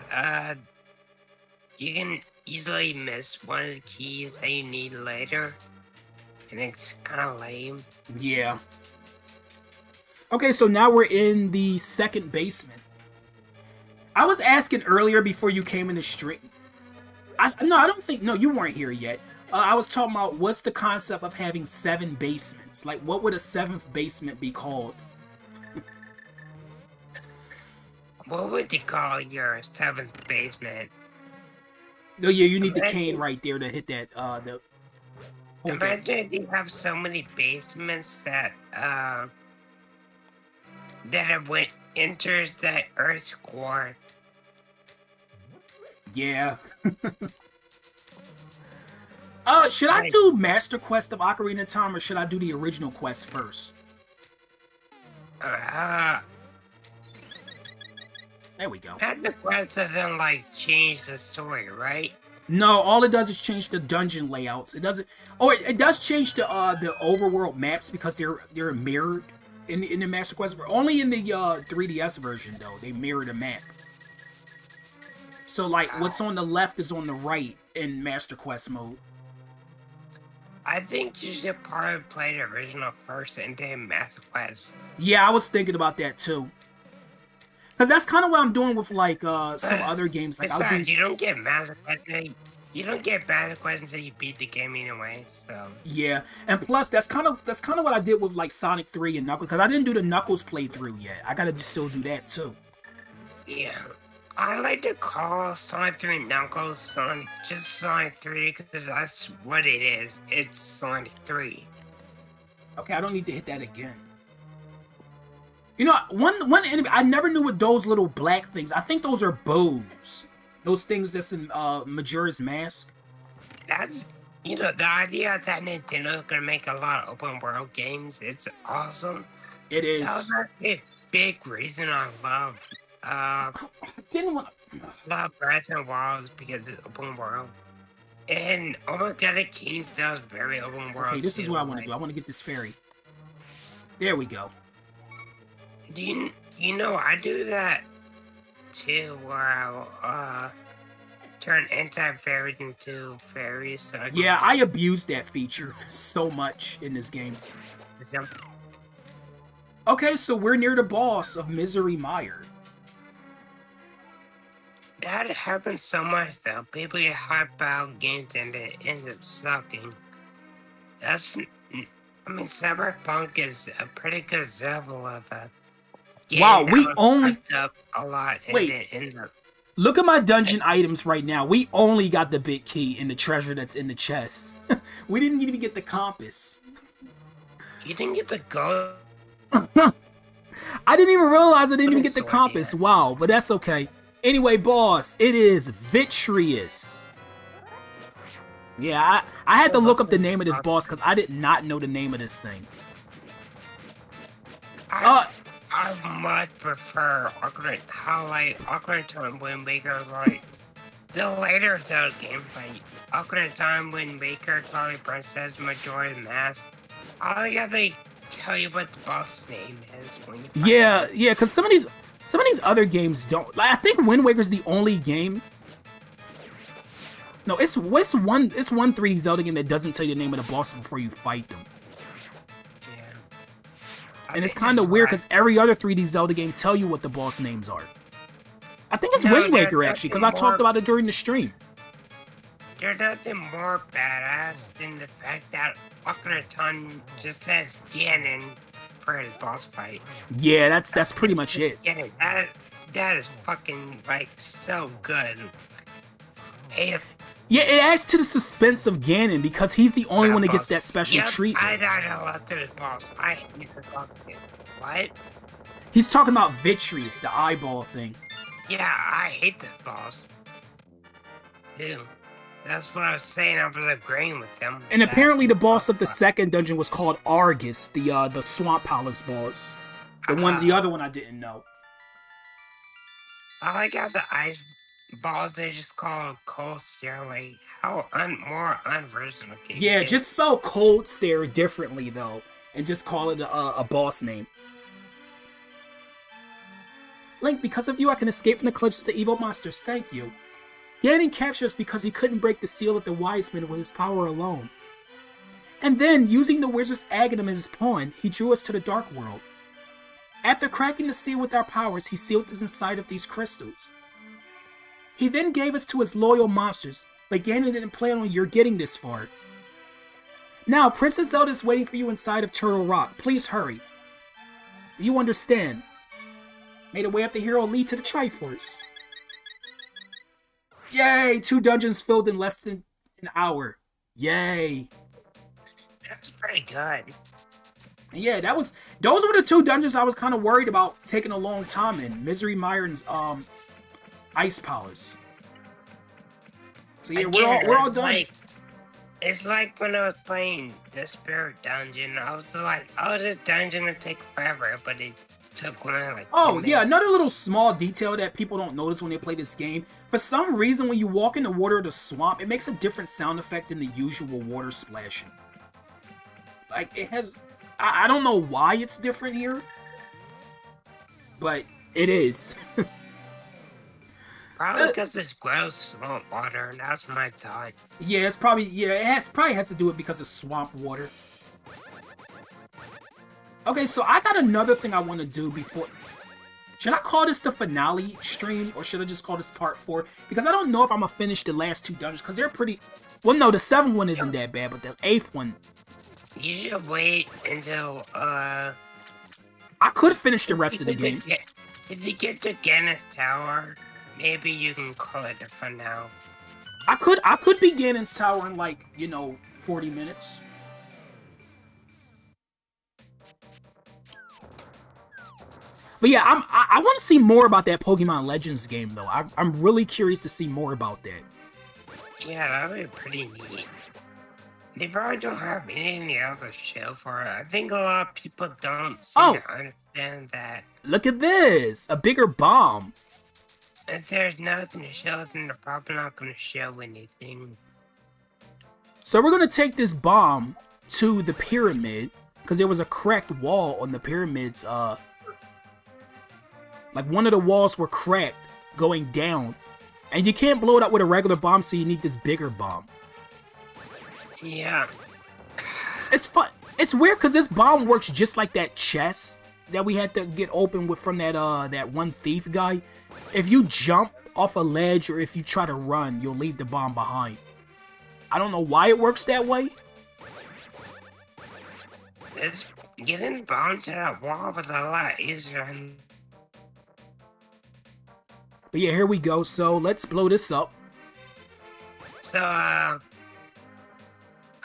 you can easily miss one of the keys that you need later, and it's kind of lame. Yeah. Okay, so now we're in the second basement. I was asking earlier before you came in the stream. No, you weren't here yet. I was talking about what's the concept of having 7 basements. Like, what would a 7th basement be called? What would you call your 7th basement? No, yeah, you need the cane right there to hit that. Imagine you have so many basements that enters the Earth's core. Yeah. Should I do Master Quest of Ocarina of Time, or should I do the original quest first? There we go. Master Quest doesn't, like, change the story, right? No, all it does is change the dungeon layouts. It doesn't... Oh, it does change the overworld maps, because they're mirrored in the Master Quest. Only in the 3DS version, though, they mirror the map. So, like, what's on the left is on the right in Master Quest mode. I think you should probably play the original first and then Master Quest. Yeah, I was thinking about that too. Because that's kind of what I'm doing with, like, some other games. Like, I'll do... Besides, you don't get Master Quest. You don't get Master Quest until you beat the game anyway. So Yeah, and plus, that's kind of what I did with, like, Sonic 3 and Knuckles. Because I didn't do the Knuckles playthrough yet. I gotta still do that too. yeah, I like to call Sonic 3 Knuckles just Sonic 3 because that's what it is. It's Sonic 3. Okay, I don't need to hit that again. You know, one enemy, I never knew what those little black things. I think those are bows. Those things that's in Majora's Mask. That's, the idea that Nintendo's gonna make a lot of open world games. It's awesome. It is. That was actually a big reason I love Breath of the Wild because it's open world. And oh my god, the King feels very open world. Okay, this is what I want to do. I want to get this fairy. There we go. Do you know I do that too, where I'll turn anti-fairies into fairies. So I abused that feature so much in this game. Okay, so we're near the boss of Misery Mire. That happens so much though. People get hyped about games and it ends up sucking. Cyberpunk is a pretty good example of a game. Wow, we only up a lot and wait. it ends up. Look at my dungeon items right now. We only got the big key and the treasure that's in the chest. We didn't even get the compass. You didn't get the gold. I didn't even realize I didn't even get the compass. Wow, but that's okay. Anyway, boss, it is Vitreous. Yeah, I had to look up the name of this boss because I did not know the name of this thing. I much prefer Ocarina Time Wind Waker, like the later Zelda gameplay. Ocarina Time Wind Waker, Twilight Princess, Majora's Mask. All I have to tell you what the boss name is when you find Yeah, because some of these other games don't. Like, I think Wind Waker's the only game. No, it's one 3D Zelda game that doesn't tell you the name of the boss before you fight them. And it's kind of weird because every other 3D Zelda game tell you what the boss names are. I think it's Wind Waker, actually, because I talked about it during the stream. There's nothing more badass than the fact that Ocarina of Time just says Ganon for his boss fight. Yeah, that's pretty much it. Ganon, that is fucking, like, so good. Yeah, it adds to the suspense of Ganon because he's the only one that gets that special treatment. I thought I loved the boss. I hate the boss. What? He's talking about Vitreous, the eyeball thing. Yeah, I hate the boss. Dude, that's what I was saying. I was agreeing with them. And apparently the boss of the second dungeon was called Argus, the Swamp Palace boss. The other one I didn't know. I like how the ice balls they just call Cold Stare, like how more unoriginal. Yeah, just spell Cold Stare differently though, and just call it a boss name. Link, because of you, I can escape from the clutches of the evil monsters. Thank you. Ganon captured us because he couldn't break the seal of the wise men with his power alone. And then, using the wizard's Aghanim as his pawn, he drew us to the Dark World. After cracking the seal with our powers, he sealed us inside of these crystals. He then gave us to his loyal monsters, but Ganon didn't plan on your getting this far. Now, Princess Zelda is waiting for you inside of Turtle Rock. Please hurry. Do you understand? May the way up the hero lead to the Triforce. Yay! 2 dungeons filled in less than an hour. Yay! That's pretty good. And yeah, those were the 2 dungeons I was kind of worried about taking a long time in. Misery Mire and Ice Palace. So yeah, we're all done. It's like when I was playing the Spirit Dungeon. I was like, oh, this dungeon will take forever, but it took like 2 minutes. Yeah, another little small detail that people don't notice when they play this game. For some reason, when you walk in the water of the swamp, it makes a different sound effect than the usual water splashing. Like, it has... I don't know why it's different here, but it is. Probably because it's gross swamp water, and that's my thought. Yeah, it probably has to do it because of swamp water. Okay, so I got another thing I want to do before. Should I call this the finale stream, or should I just call this part 4? Because I don't know if I'm gonna finish the last 2 dungeons, because they're pretty. Well, no, the 7th one isn't that bad, but the 8th one. You should wait until I could finish the rest of the game. If you get to Gannis Tower, maybe you can call it the finale. I could be Ganon's Tower in like 40 minutes. But yeah, I want to see more about that Pokemon Legends game though. I'm really curious to see more about that. Yeah, that'd be pretty neat. They probably don't have anything else to show for it. I think a lot of people don't seem to understand that. Look at this! A bigger bomb. If there's nothing to show, then they're probably not going to show anything. So we're going to take this bomb to the pyramid, because there was a cracked wall on the pyramids. Like one of the walls were cracked going down. And you can't blow it up with a regular bomb, so you need this bigger bomb. Yeah. It's fun. It's weird because this bomb works just like that chest that we had to get open with from that one thief guy. If you jump off a ledge or if you try to run, you'll leave the bomb behind. I don't know why it works that way. It's getting bombed to that wall was a lot easier. But yeah, here we go. So let's blow this up. So,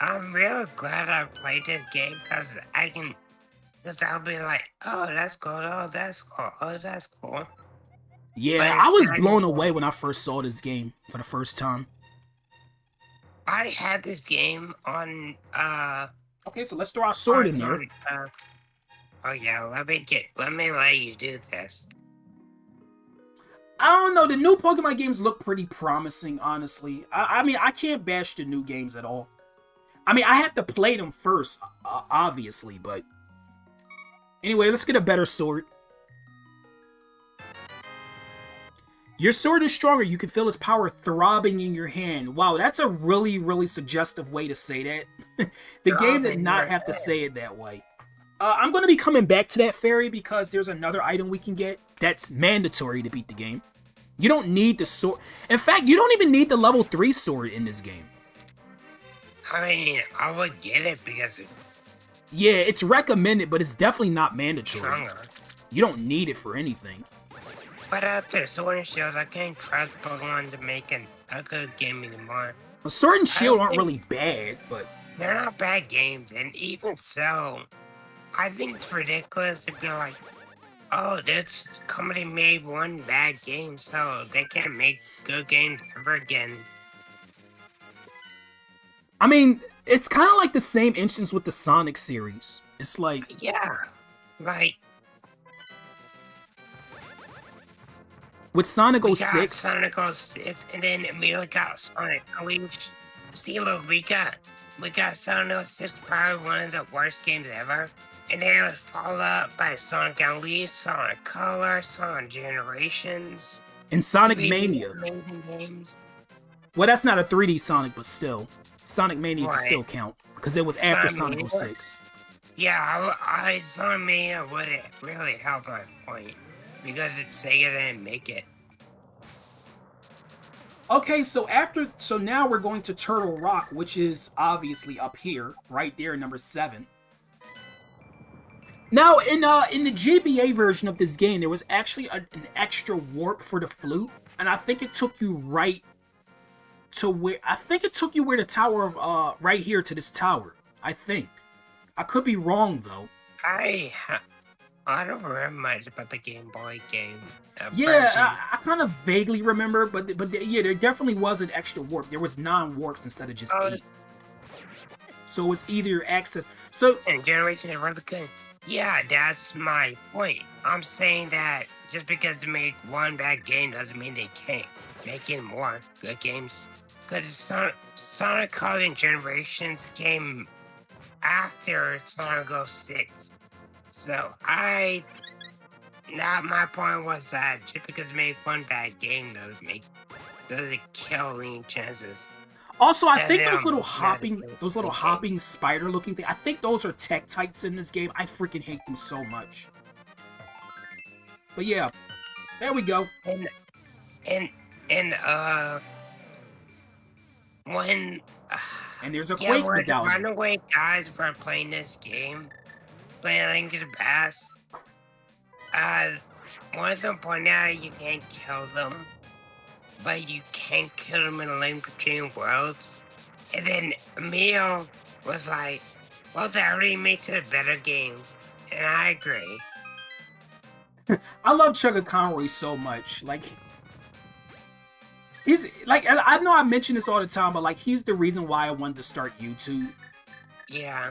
I'm real glad I played this game because I'll be like, oh, that's cool, oh, that's cool, oh, that's cool. Yeah, I was blown away when I first saw this game for the first time. I had this game on, Okay, so let's throw our sword in there. Oh yeah, let me let you do this. I don't know, the new Pokemon games look pretty promising, honestly. I mean, I can't bash the new games at all. I mean, I have to play them first, obviously, but... Anyway, let's get a better sword. Your sword is stronger. You can feel its power throbbing in your hand. Wow, that's a really, really suggestive way to say that. The game did not have to say it that way. I'm going to be coming back to that fairy because there's another item we can get that's mandatory to beat the game. You don't need the sword. In fact, you don't even need the level 3 sword in this game. I mean, I would get it because yeah, it's recommended, but it's definitely not mandatory. Stronger. You don't need it for anything. But after Sword and Shield, I can't trust Pokemon to make a good game anymore. Well, Sword and Shield aren't really bad, but... They're not bad games, and even so, I think it's ridiculous to be like, oh, this company made one bad game, so they can't make good games ever again. I mean, it's kind of like the same instance with the Sonic series. It's like... Yeah, like... With Sonic 06... We got Sonic 06, and then we got Sonic Unleashed. See, look, we got Sonic 06, probably one of the worst games ever. And then it was followed up by Sonic Unleashed, Sonic Color, Sonic Generations. And Sonic Mania. Amazing games. Well, that's not a 3D Sonic, but still. Sonic Mania can still count, because it was after Sonic 06. Yeah, Sonic Mania would really help my point, because Sega didn't make it. Okay, so now we're going to Turtle Rock, which is obviously up here, right there, number 7. Now, in the GBA version of this game, there was actually an extra warp for the flute, and I think it took you right to where the tower of right here to this tower. I think. I could be wrong though. I don't remember much about the Game Boy game. Yeah, I kind of vaguely remember, but yeah, there definitely was an extra warp. There was 9 warps instead of just 8. So it was either access. So and Generation is really good. Yeah, that's my point. I'm saying that just because they make one bad game doesn't mean they can't make any more good games. Because Sonic Color and Generations came after Sonic 06. So Now my point was that just because it made one bad game doesn't kill any chances. Also, I that think they'll those little okay. hopping spider-looking thing. I think those are Tektites in this game. I freaking hate them so much. But yeah, there we go. And when And there's a yeah, Quake when medallion. runaway guys were playing this game, playing Link to the Past, one of them pointed out you can't kill them, but you can kill them in a Link Between Worlds. And then Emil was like, well, that already makes it a better game. And I agree. I love Chugga Conroy so much. Like, he's like, I know I mention this all the time, but like, he's the reason why I wanted to start YouTube. Yeah.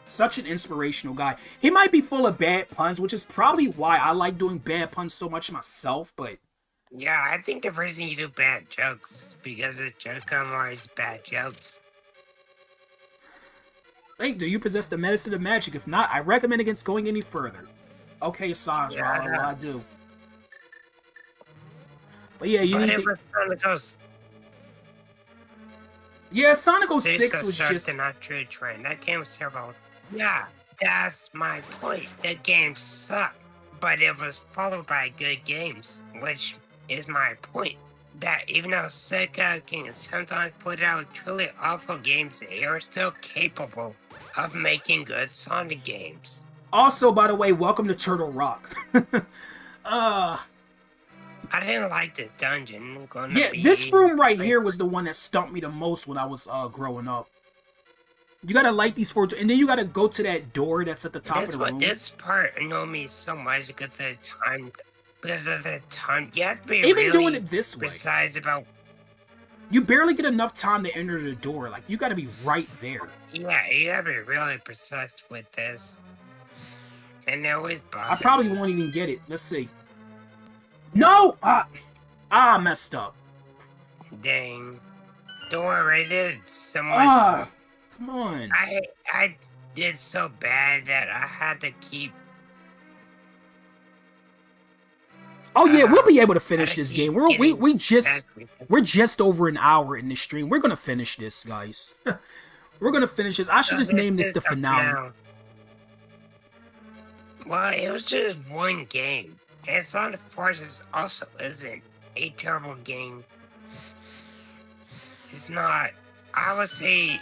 Such an inspirational guy. He might be full of bad puns, which is probably why I like doing bad puns so much myself, but Yeah, I think the reason you do bad jokes is because the joke on writes bad jokes. hey, do you possess the medicine of magic? If not, I recommend against going any further. Okay, Saj, Yeah. well, I do. But yeah, you But need if to... it's gonna go Yeah, Sonic 06 6 was just... the not true trend. That game was terrible. Yeah, that's my point. The game sucked, but it was followed by good games, which is my point. That even though Sega can sometimes put out truly awful games, they are still capable of making good Sonic games. Also, by the way, welcome to Turtle Rock. I didn't like the dungeon. Yeah, this room right here was the one that stumped me the most when I was growing up. You gotta light these four, and then you gotta go to that door that's at the top of the room. This part annoyed me so much because of the time. Because of the time, you have to be Even really doing it this way, precise about. you barely get enough time to enter the door. Like, you gotta be right there. Yeah, you have to be really precise with this. And it always bothers I probably me. won't even get it. Let's see. No! I messed up. Dang. Don't worry, I did so much. Come on. I did so bad that I had to keep. Oh yeah, we'll be able to finish this game. We're just over an hour in the stream. We're gonna finish this, guys. We're gonna finish this. I should just name this the finale. Well, it was just one game. And Sonic Forces also isn't a terrible game. It's not. I would say,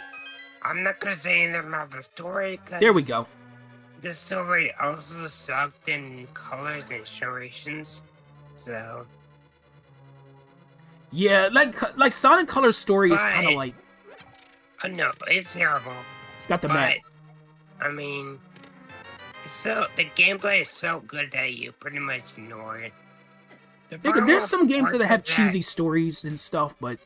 I'm not gonna say anything about the story. There we go. The story also sucked in colors and generations. So. Yeah, like Sonic Color's story is kind of like. No, it's terrible. It's got the map. I mean, so the gameplay is so good that you pretty much ignore it. Because there's some games that have cheesy stories and stuff, but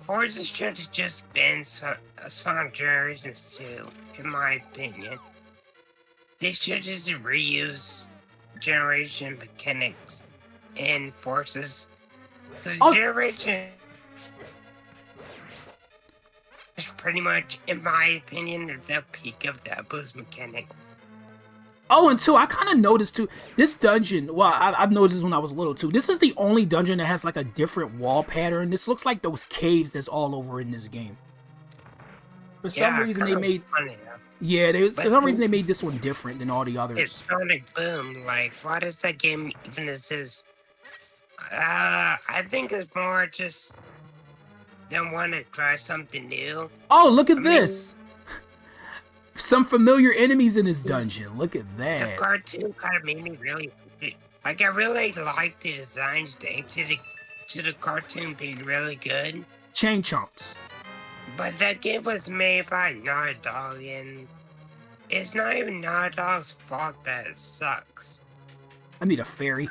Forza should have just been Sonic Generations 2, in my opinion. They should just reuse generation mechanics in Forces. Because Generation is pretty much, in my opinion, the peak of the boost mechanics. oh, and two, I kind of noticed too, this dungeon, well, I've noticed this when I was little too, this is the only dungeon that has like a different wall pattern. This looks like those caves that's all over in this game. For some reason they made, for some reason they made this one different than all the others. It's Sonic Boom, like, why does that game even exist? I think it's more just they want to try something new. Oh, look at this! Some familiar enemies in this dungeon. Look at that. The cartoon kind of made me really like. I really like the designs to the cartoon being really good. Chain Chomps. But that game was made by Naughty Dog, and it's not even Naughty Dog's fault that it sucks. I need a fairy.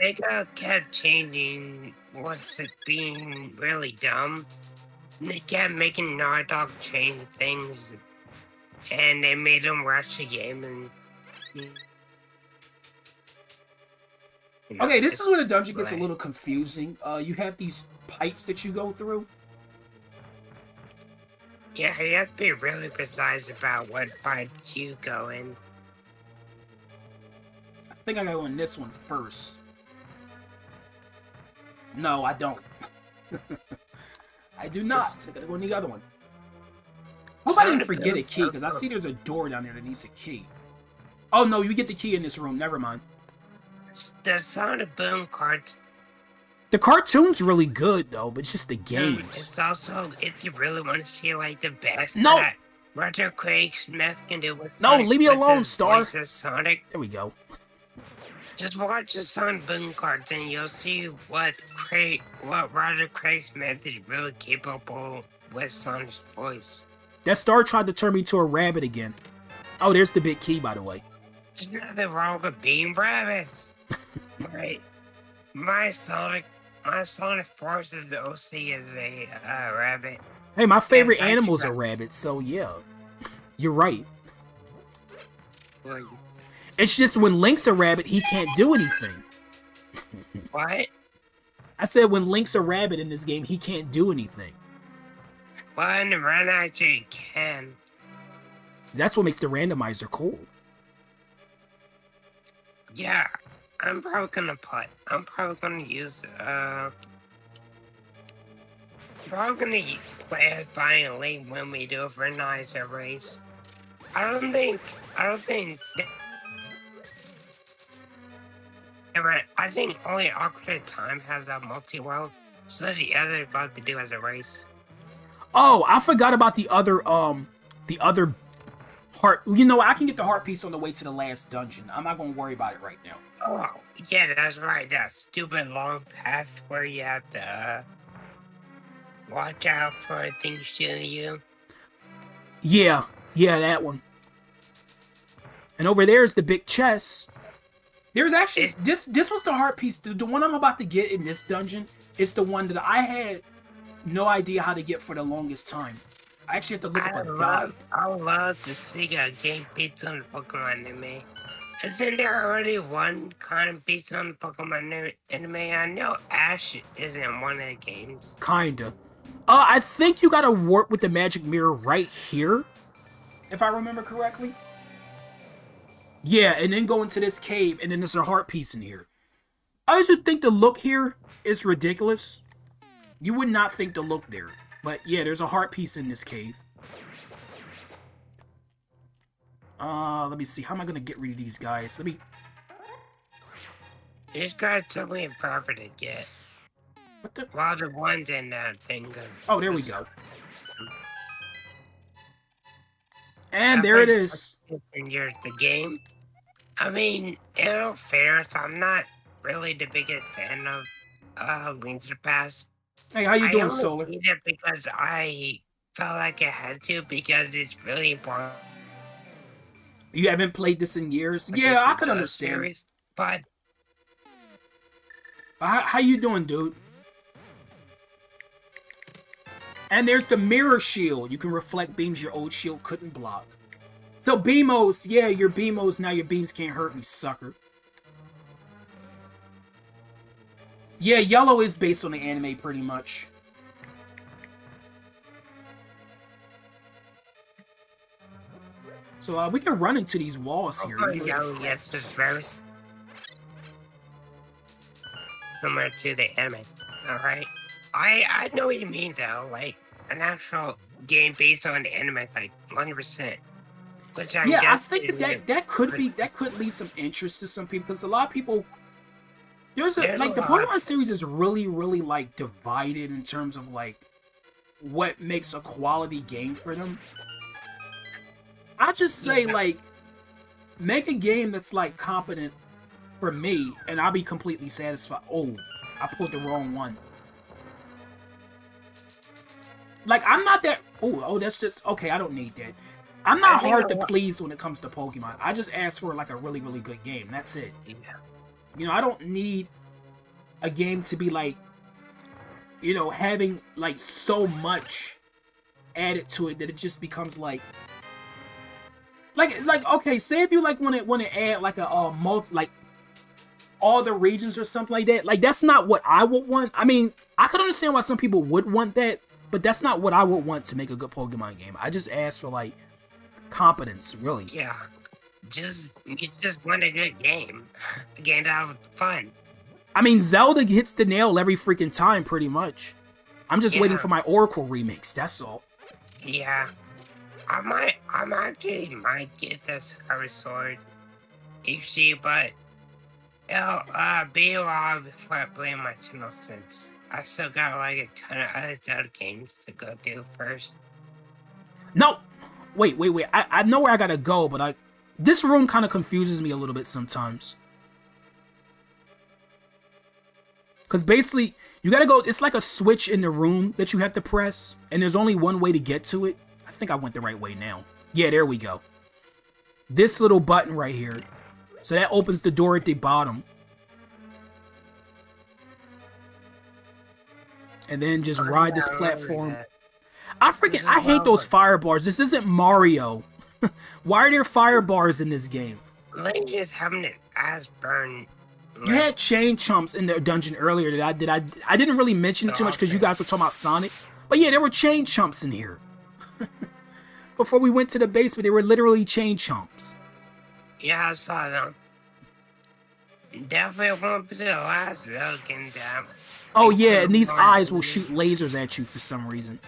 They kept changing what's it being really dumb. They kept making Naughty Dog change things. And they made them rush the game and... Okay, this is where the dungeon gets a little confusing. You have these pipes that you go through. Yeah, you have to be really precise about what pipes you go in. think I gotta go on this one first. No, I don't. I do not. I gotta go on the other one. Hope I didn't forget a key, because I see there's a door down there that needs a key. Oh no, you get the key in this room. Never mind. The Sonic Boom cards. The cartoon's really good though, but it's just the games. It's also, if you really want to see like the best No. that Roger Craig Smith can do with No, Sonic, leave me with alone, his Star. voice as Sonic. There we go. Just watch the Sonic Boom cards and you'll see what Roger Craig Smith is really capable with Sonic's voice. That Star tried to turn me to a rabbit again. Oh, there's the big key, by the way. There's nothing wrong with being rabbits. my Sonic Forces OC is a rabbit. Hey, my favorite Yes, I animals tried. are rabbits, so yeah. You're right. Like, It's just when Link's a rabbit, he can't do anything. what? I said when Link's a rabbit in this game, he can't do anything. Well, in the randomizer you can. That's what makes the randomizer cool. Yeah, I'm probably gonna use probably gonna play as Brian and Link when we do a randomizer race. I don't think I think only Ocarina of Time has a multi-world, so the other about to do as a race. Oh, I forgot about the other heart. You know, I can get the heart piece on the way to the last dungeon. I'm not gonna worry about it right now. Oh, yeah, that's right. That stupid long path where you have to watch out for things shooting you. Yeah, that one. And over there is the big chest. There's actually this was the heart piece. The one I'm about to get in this dungeon is the one that I had no idea how to get for the longest time. I actually have to look up a guide. I would love to see a game based on the Pokemon anime. Isn't there already one kind of based on the Pokemon anime? I know Ash is in one of the games. Kinda. I think you gotta warp with the magic mirror right here, if I remember correctly. Yeah, and then go into this cave, and then there's a heart piece in here. I just think the look here is ridiculous. You would not think the look there. But yeah, there's a heart piece in this cave. Let me see. How am I gonna get rid of these guys? These guys took me forever to get. What the? Well, the ones in that thing. Oh, there we go. And there it is. And here's the game. I mean, in all fairness, I'm not really the biggest fan of Link to the Past. Hey, how you doing, I only Solar? did it because I felt like I had to because it's really important. You haven't played this in years? Like, Yeah, I it's could a understand. series, but How you doing, dude? And there's the mirror shield. You can reflect beams your old shield couldn't block. So Beamos, yeah, your Beamos, now your beams can't hurt me, sucker. Yeah, yellow is based on the anime pretty much. So we can run into these walls here. yes, it's very similar to the anime. Alright. I know what you mean though, like an actual game based on the anime, like 100%. Which I'm Yeah, I guessing think that could lead some interest to some people, because a lot of people there's the Pokemon series is really like divided in terms of like what makes a quality game for them. I just say like make a game that's like competent for me and I'll be completely satisfied. Oh, I pulled the wrong one. Like I'm not that that's just okay, I don't need that. I'm not hard to please when it comes to Pokemon. I just ask for like a really good game. That's it. Yeah. You know, I don't need a game to be like, you know, having like so much added to it that it just becomes like okay, say if you like want to add like a like all the regions or something like that. Like that's not what I would want. I mean, I could understand why some people would want that, but that's not what I would want to make a good Pokemon game. I just ask for like competence, really. Yeah. You just want a good game. A game to have fun. I mean, Zelda hits the nail every freaking time, pretty much. I'm just waiting for my Oracle remix, that's all. Yeah. I might get this cover sword HD, but it'll be a while before I play my channel since I still got like a ton of other Zelda games to go through first. No! Wait. I know where I gotta go, but this room kind of confuses me a little bit sometimes. Because basically, you gotta go, it's like a switch in the room that you have to press, and there's only one way to get to it. I think I went the right way now. Yeah, there we go. This little button right here. So that opens the door at the bottom. And then just ride this platform. I hate those fire bars. This isn't Mario. Why are there fire bars in this game? Link is having an ass burn. You had chain chumps in the dungeon earlier that I didn't really mention it too much because you guys were talking about Sonic. But yeah, there were chain chumps in here. Before we went to the basement, they were literally chain chumps. Yeah, I saw them. Definitely won't be the last looking down. Oh yeah, and these eyes will shoot lasers at you for some reason.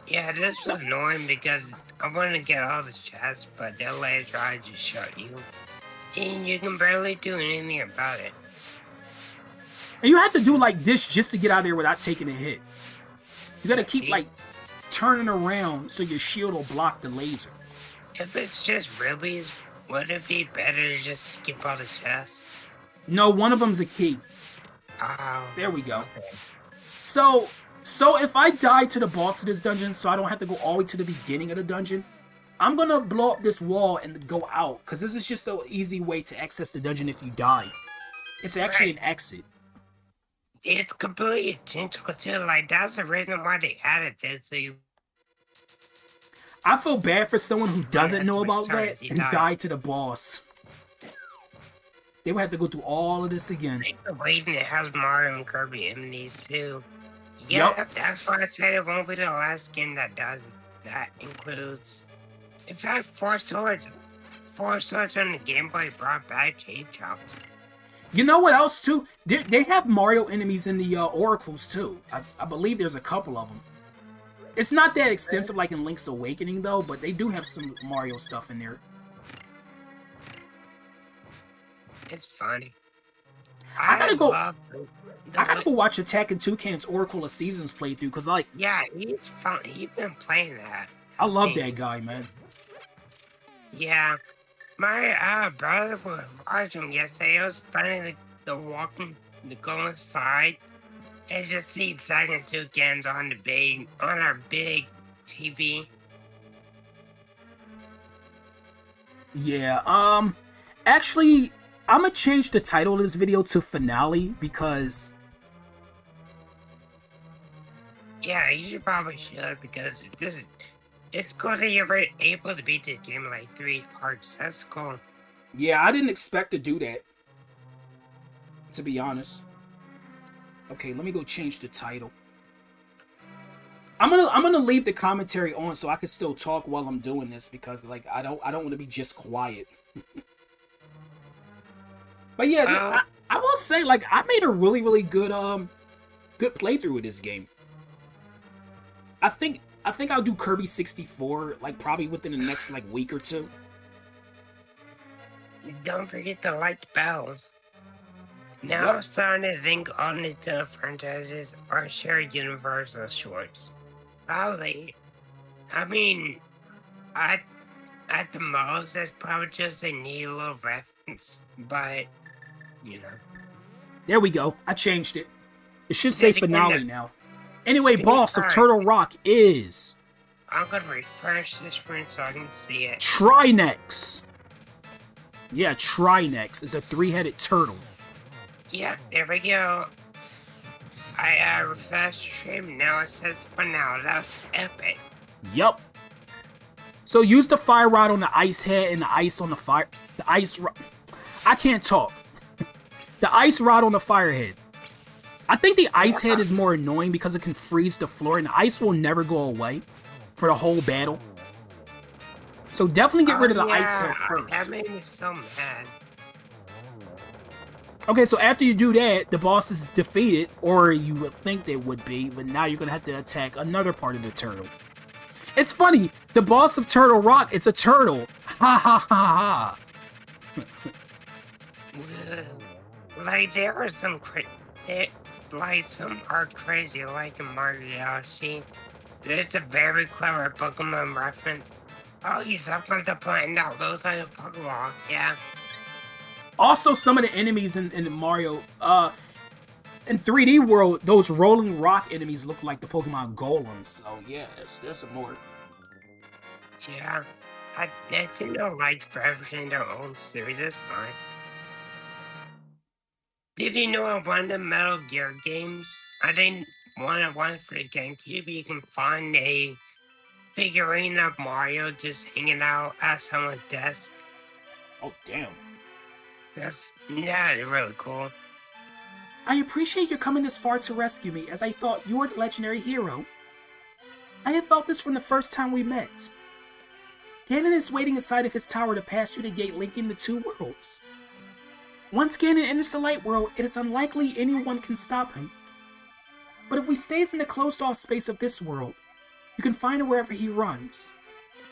Yeah, this was annoying because I wanted to get all the chests, but the laser eye just shot you. And you can barely do anything about it. And you have to do like this just to get out of there without taking a hit. You gotta keep like turning around so your shield will block the laser. If it's just rubies, would it be better to just skip all the chests? No, one of them's a key. Oh. There we go. Okay. So if I die to the boss of this dungeon, so I don't have to go all the way to the beginning of the dungeon, I'm gonna blow up this wall and go out, because this is just an easy way to access the dungeon if you die. It's actually an exit. It's completely intentional too. Like, that's the reason why they added this. So I feel bad for someone who doesn't know about that and died to the boss. They would have to go through all of this again. The reason it has Mario and Kirby in these too. Yeah, yep. That's why I said it won't be the last game that does it. That includes, in fact, 4 swords. 4 swords on the Game Boy brought back chain chops. You know what else too? They have Mario enemies in the oracles too. I believe there's a couple of them. It's not that extensive like in Link's Awakening though, but they do have some Mario stuff in there. It's funny. I gotta go watch Attack and Toucan's Oracle of Seasons playthrough, because like... Yeah, he's fun. He's been playing that. I love that guy, man. Yeah. My brother was watching yesterday. It was funny to go inside and just see Attack and Toucan's on our big TV. Yeah, actually, I'm gonna change the title of this video to Finale, because... Yeah, you probably should, because it's cool that you're able to beat the game in like 3 parts. That's cool. Yeah, I didn't expect to do that, to be honest. Okay, let me go change the title. I'm gonna leave the commentary on so I can still talk while I'm doing this, because like I don't want to be just quiet. But yeah, I will say, like, I made a really good good playthrough of this game. I think I'll do Kirby 64 like probably within the next like week or 2. Don't forget to like the bell. Now I'm starting to think all Nintendo franchises are shared Universal shorts. Probably. I mean, at the most, that's probably just a neat little reference, but, you know. There we go. I changed it. It should say Finale now. Anyway, boss of Turtle Rock is... I'm gonna refresh this screen so I can see it. Trinex. Yeah, Trinex is a 3-headed turtle. Yeah, there we go. I refreshed the stream, now it says Finale. That's epic. Yup. So use the fire rod on the ice head and the ice on the fire... The ice rod... I can't talk. The ice rod on the fire head. I think the ice head is more annoying because it can freeze the floor, and the ice will never go away for the whole battle. So definitely get rid of the yeah, ice head that first. made me so mad. Okay, so after you do that, the boss is defeated, or you would think they would be, but now you're gonna have to attack another part of the turtle. It's funny, the boss of Turtle Rock, it's a turtle. Ha ha ha ha. Like there are some like some are crazy like in Mario Galaxy. There's a very clever Pokemon reference. Oh, he's up on the planet that looks like a Pokemon. Yeah. Also, some of the enemies in Mario, in 3D world, those rolling rock enemies look like the Pokemon Golems. So yeah, there's some more. Yeah. I Nintendo liked for everything their own series. It's fine. Did you know in one of the Metal Gear games, I didn't want one for the GameCube, you can find a figurine of Mario just hanging out at someone's desk. Oh damn. That's really cool. I appreciate your coming this far to rescue me, as I thought you were the legendary hero. I have felt this from the first time we met. Ganon is waiting inside of his tower to pass through the gate linking the two worlds. Once Ganon enters the light world, it is unlikely anyone can stop him. But if he stays in the closed-off space of this world, you can find him wherever he runs.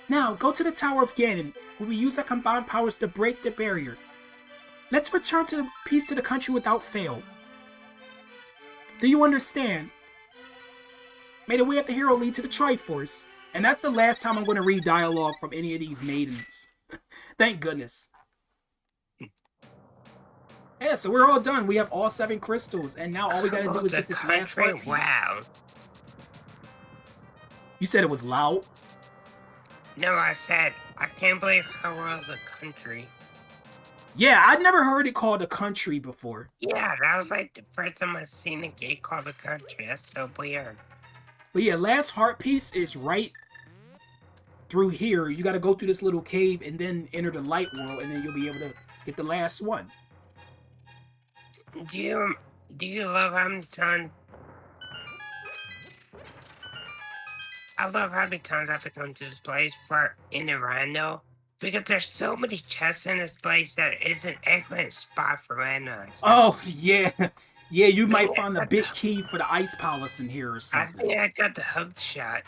Now, go to the Tower of Ganon, where we use our combined powers to break the barrier. Let's return to peace to the country without fail. Do you understand? May the way of the hero lead to the Triforce. And that's the last time I'm going to read dialogue from any of these maidens. Thank goodness. Yeah, so we're all done. We have all 7 crystals, and now all we gotta do is get this last part. Wow. You said it was loud? No, I said, I can't believe how well the country. Yeah, I'd never heard it called a country before. Yeah, that was like the first time I've seen a game called a country. That's so weird. But yeah, last heart piece is right through here. You gotta go through this little cave and then enter the light world, and then you'll be able to get the last one. Do you love how many times? I love how many times I have to come to this place for in a rando, because there's so many chests in this place that it's an excellent spot for randos. Oh yeah, yeah. You might find the big key for the ice palace in here or something. I think I got the hook shot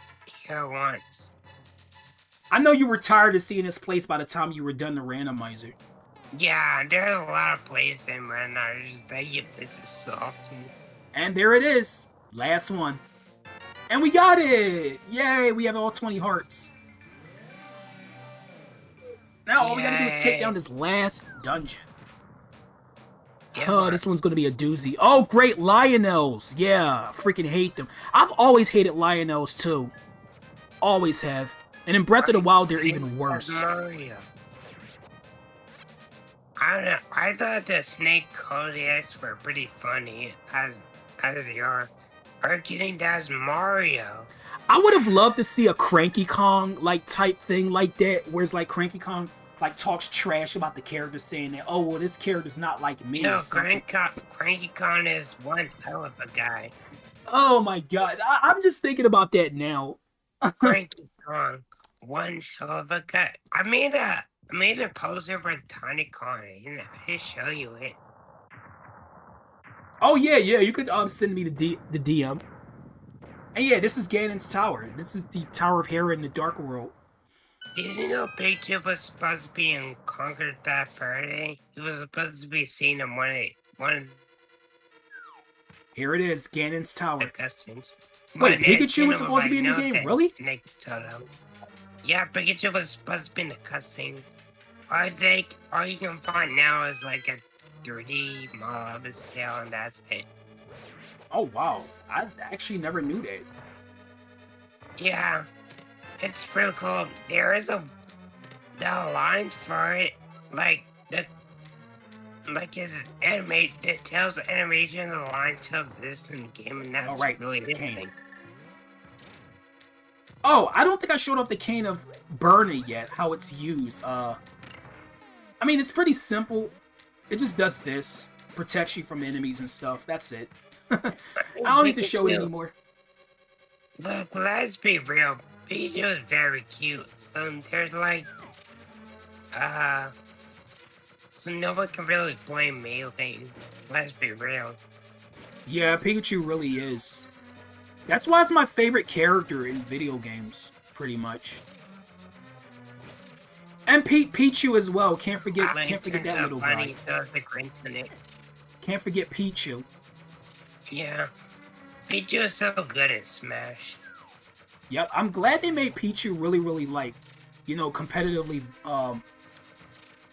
here once. I know you were tired of seeing this place by the time you were done the randomizer. Yeah, there's a lot of places in randomizers that you visit so often. And there it is, last one. And we got it! Yay, we have all 20 hearts. Now all we gotta do is take down this last dungeon. Oh, this one's gonna be a doozy. Oh, great, Lionels! Yeah, I freaking hate them. I've always hated Lionels too. Always have. And in Breath of the Wild, they're even worse. Mario. I don't know. I thought the snake Kodiaks were pretty funny as they are. Are getting as Mario. I would have loved to see a Cranky Kong like type thing like that, where it's like Cranky Kong like talks trash about the character, saying that, oh well, this character's not like me. No, Cranky Kong is one hell of a guy. Oh my god, I'm just thinking about that now. Cranky Kong, one hell of a guy. I made a poster for Tiny Kong. You know, I'll show you it. Oh yeah, you could send me the DM. And yeah, this is Ganon's tower. This is the Tower of Hera in the Dark World. Did you know Big Tooth was supposed to be in Conquered Bad Fur Day? He was supposed to be seen in one. Here it is, Ganon's tower. Cutscenes. Wait, Pikachu was supposed to be in the game? Really? Nick told him. Yeah, Pikachu was supposed to be in the cutscene. I think all you can find now is like a 3D model of his tail, and that's it. Oh wow, I actually never knew that. Yeah, it's real cool. There is the line for it, like his the tail's animation, the line tells this in the game, and that's really interesting. Oh, I don't think I showed off the cane of Burner yet, how it's used. I mean, it's pretty simple. It just does this. Protects you from enemies and stuff. That's it. I don't need to show it anymore. Look, let's be real. Pichu is very cute. So there's like, uh, so nobody can really blame Melee. Let's be real. Yeah, Pikachu really is. That's why it's my favorite character in video games, pretty much. And Pichu as well. Can't forget Turns that out little funny, guy. so the Grinch in it. Can't forget Pichu. Yeah. Pichu is so good at Smash. Yep, I'm glad they made Pichu really like, competitively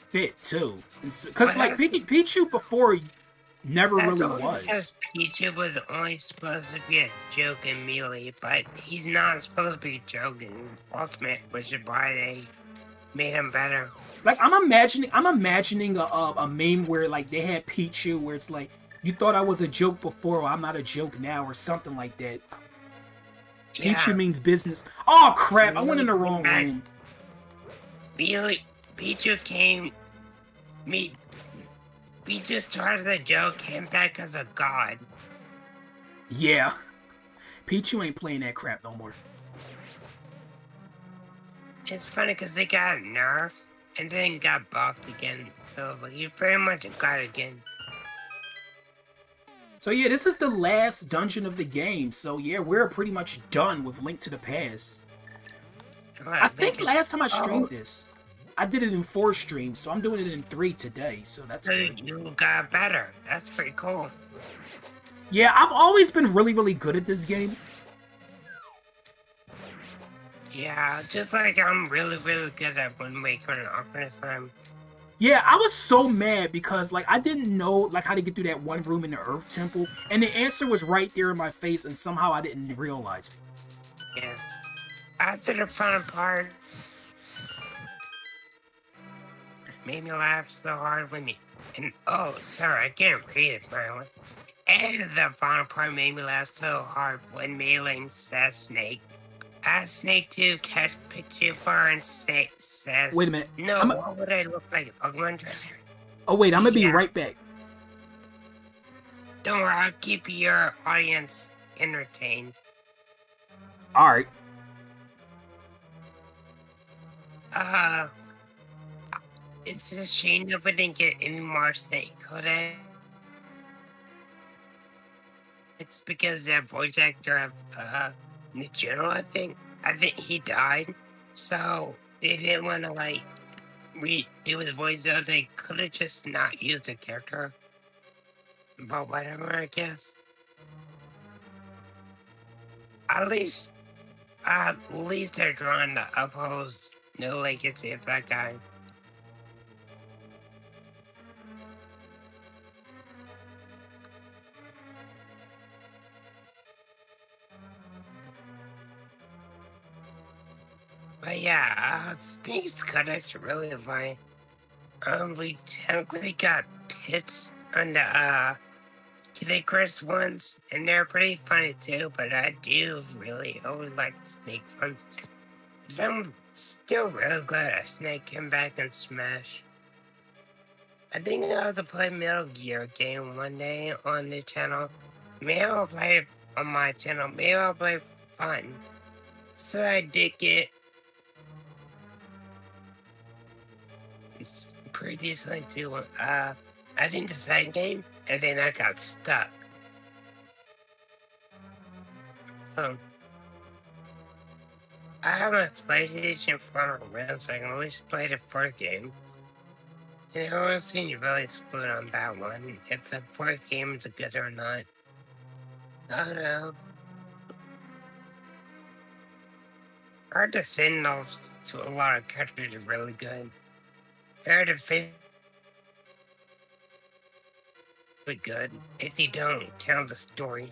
fit too. Because like Pichu before never That's really only because was. Pichu was only supposed to be a joke in Melee, but he's not supposed to be a joke in Ultimate, which is why they made him better. Like I'm imagining a meme where like they had Pichu where it's like you thought I was a joke before, or I'm not a joke now, or something like that. Yeah. Pichu means business. Oh crap! I went in the wrong room. Really, Pichu came. Pichu started the joke, came back as a god. Yeah, Pichu ain't playing that crap no more. It's funny because they got nerfed and then got buffed again, so he pretty much got again. So yeah, this is the last dungeon of the game. So yeah, we're pretty much done with Link to the Past. I think last time I streamed this, I did it in 4 streams, so I'm doing it in 3 today. So that's good. You got better. That's pretty cool. Yeah, I've always been really good at this game. Yeah, just like I'm really good at Wind Waker and Ocarina of Time. Yeah, I was so mad because like I didn't know like how to get through that one room in the Earth Temple, and the answer was right there in my face, and somehow I didn't realize it. Yeah. After the fun part, made me laugh so hard when me. And oh, sorry, I can't read it finally. And the final part made me laugh so hard when Melee says Snake. Ask Snake to catch Pikachu far and Snake says, Wait a minute. No, what would I look like? A Pokemon trainer? Oh wait, I'm gonna be right back. Don't worry, I'll keep your audience entertained. Alright. It's a shame if we didn't get any more Snake codec. It's because that voice actor of the general, I think he died. So they didn't want to like redo his voice, so they could have just not used the character. But whatever, I guess. At least they're trying to oppose no legacy of that guy. But yeah, Snake's codecs are really funny. We technically got pits on the Kid Chris ones, and they're pretty funny too, but I do really always like the Snake ones. I'm still really glad that Snake came back in Smash. I think I'll have to play Metal Gear game one day on the channel. Maybe I'll play it on my channel. Maybe I'll play fun. So I did get it's pretty decent too. I think the second game, and then I got stuck. I have my PlayStation 4 around, so I can at least play the fourth game. And everyone seems to really split on that one, if the fourth game is good or not. I don't know. Our descent off to a lot of characters is really good. They're good if you don't tell the story.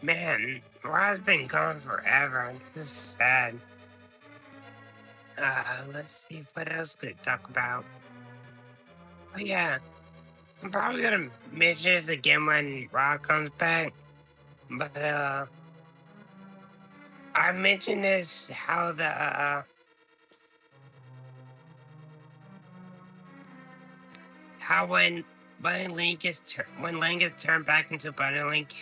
Man, Ra's been gone forever. This is sad. Let's see what else could I talk about. Oh yeah, I'm probably gonna mention this again when Ra comes back. But I mentioned this how the how when Bunny Link when Link is turned back into Bunny Link,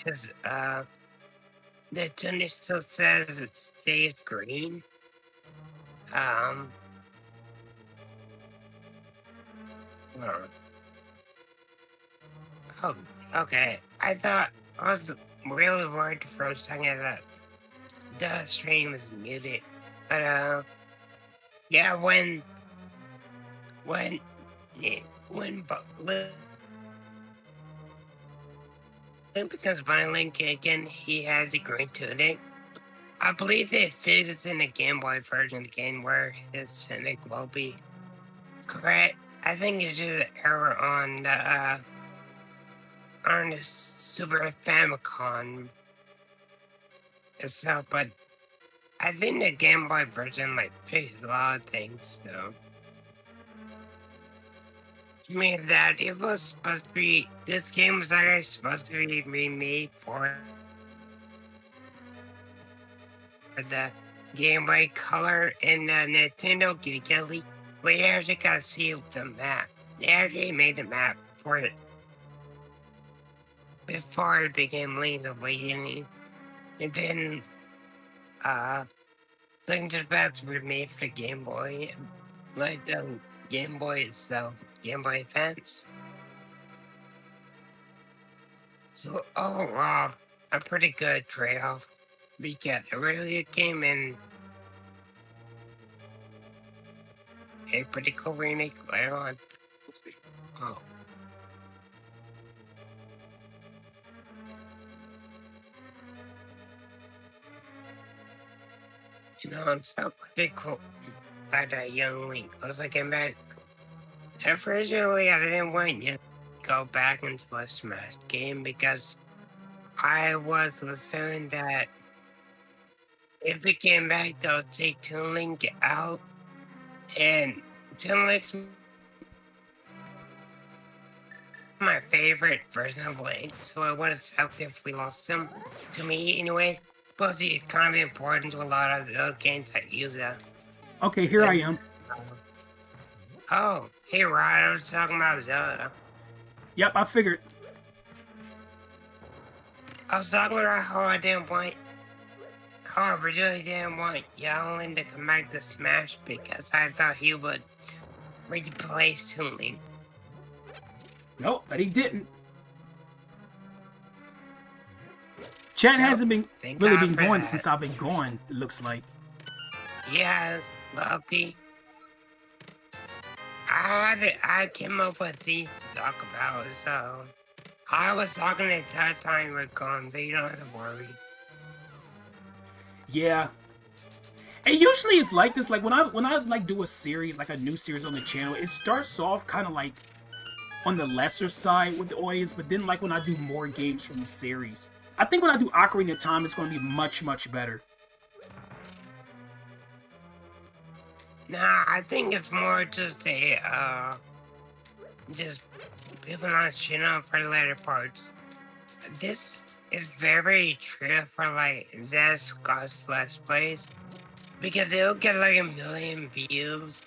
the tuner still says it stays green. Oh, okay. I was really worried for a second that the stream was muted. But, yeah, when Link becomes Bunny Link again, he has a green tunic. I believe it fits in the Game Boy version again where his tunic will be correct. I think it's just an error on the Super Famicom itself, but I think the Game Boy version fixes a lot of things, so. I mean that it was supposed to be, this game was actually supposed to be remade for the Game Boy Color and the Nintendo Giggle. We actually got to see the map. They actually made the map for it before it became Link's Awakening. And then, Link just about to be made for the Game Boy. Like the Game Boy itself, Game Boy Advance. So overall, a pretty good trade-off. Because it really came in a pretty cool remake later on. Oh. You know, it's so pretty cool that a young Link was looking back. Originally, I didn't want you to go back into a Smash game because I was concerned that if it came back, they'll take Toon Link out, and Toon Link's my favorite version of Link, so it would have sucked if we lost him. To me, anyway. Plus, he's kind of important to a lot of the other games that use that. Okay, here I am. Oh, hey Rod, I was talking about Zelda. Yep, I figured. I was talking about how I really didn't want Young to come back to Smash because I thought he would replace Toon Link. Nope, but he didn't. Chat hasn't been really been going since I've been gone, it looks like. Yeah, lucky. I came up with these to talk about, so I was talking at that time we're gone, so you don't have to worry. Yeah. And usually it's like this, like when I like do a series, like a new series on the channel, it starts off kind of like on the lesser side with the audience, but then like when I do more games from the series, I think when I do Ocarina of Time, it's going to be much, much better. Nah, I think it's more just just people not shitting on for the later parts. This is very true for like Zed Scott's Let's Plays, because it'll get like 1 million views,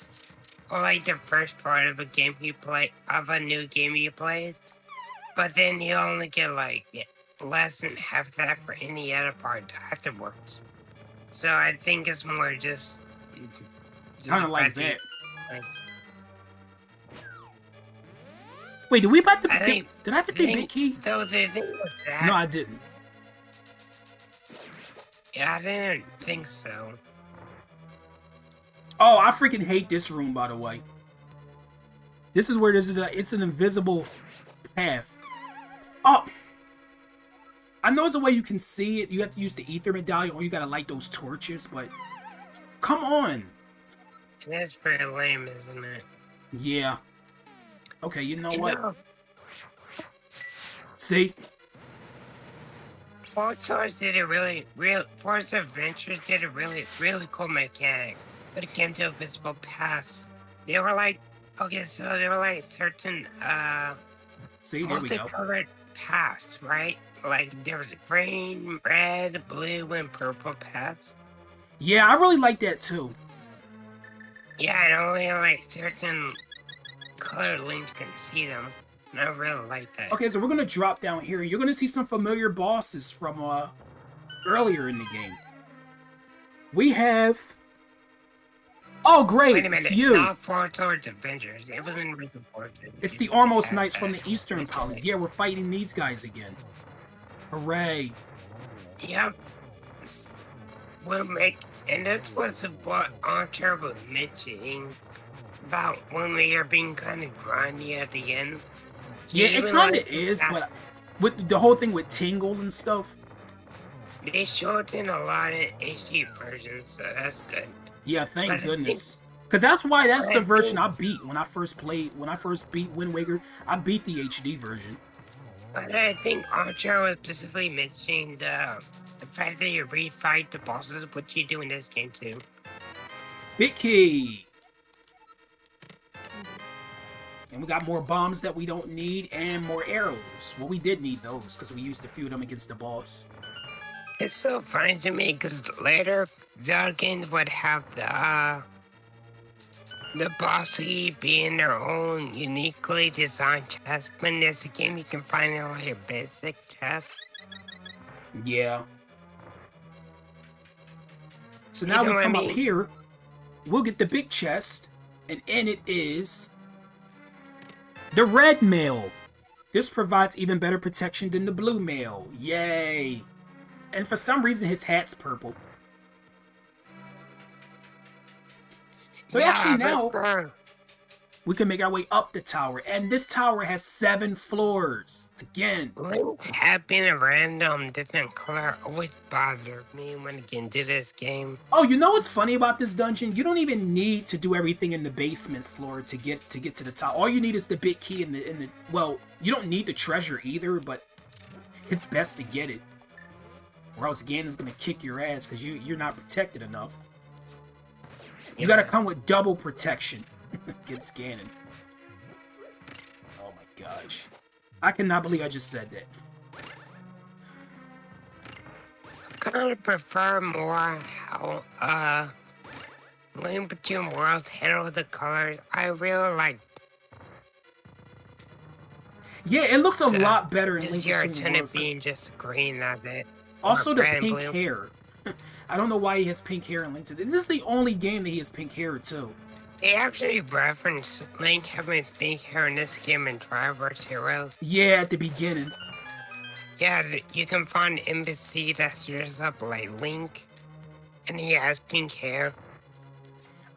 or like the first part of a game you play, of a new game you play, but then you only get like less than half that for any other part afterwards. So I think it's more just kind of like that. Like, wait, did we about to did I put the big key? So the thing with that, no, I didn't. Yeah, I didn't think so. Oh, I freaking hate this room, by the way. This is where it's an invisible path. Oh, I know there's a way you can see it. You have to use the ether medallion, or you gotta light those torches, but come on. That's pretty lame, isn't it? Yeah. Okay, you know what? See? Forza Adventures did a really cool mechanic when it came to invisible paths. They were like, okay, so they were like certain, see, there we go. multicolored paths, right? Like there was green, red, blue, and purple paths. Yeah, I really like that too. Yeah, and only like certain color Link can see them. And I really like that. Okay, so we're gonna drop down here. You're gonna see some familiar bosses from earlier in the game. We have. Oh, great! Wait a It's minute, you. not Four Swords Avengers. It wasn't really Fortune. It's the Armos Knights from the Eastern Palace. Yeah, we're fighting these guys again. Hooray! Yep. We'll make, and that's what's what Archer was mentioning about when we are being kind of grindy at the end. Yeah, it kind of is, but with the whole thing with Tingle and stuff. They showed in a lot of HD versions, so that's good. Yeah, thank goodness. Because that's the version I beat when I first beat Wind Waker. I beat the HD version. But I think Archer was specifically mentioning the fact that you refight the bosses, which you do in this game too. Big key! And we got more bombs that we don't need and more arrows. Well, we did need those because we used a few of them against the boss. It's so funny to me because later Zelda games would have the bossy being their own uniquely designed chest, but in this game you can find it like a basic chest. Yeah. So now we come up here, we'll get the big chest, and in it is the red mail. This provides even better protection than the blue mail. Yay! And for some reason his hat's purple. So Yeah, actually now, but, we can make our way up the tower. And this tower has 7 floors. Again. links having a random different color always bothered me when I get into this game. Oh, you know what's funny about this dungeon? You don't even need to do everything in the basement floor to get to the top. All you need is the big key in the well, you don't need the treasure either, but it's best to get it. Or else Ganon's gonna kick your ass because you're not protected enough. You gotta come with double protection against Ganon. Oh my gosh. I cannot believe I just said that. I kind of prefer more how, Link Between Worlds handle the colors. I really like Yeah, it looks a lot better in Link just your Between tenant Worlds. being just green of it. Also, or the red and pink blue. hair. I don't know why he has pink hair in Link to This is the only game that he has pink hair too. They actually reference Link having pink hair in this game in Triverse Heroes. Yeah, at the beginning. Yeah, you can find an NPC that's dressed up like Link, and he has pink hair.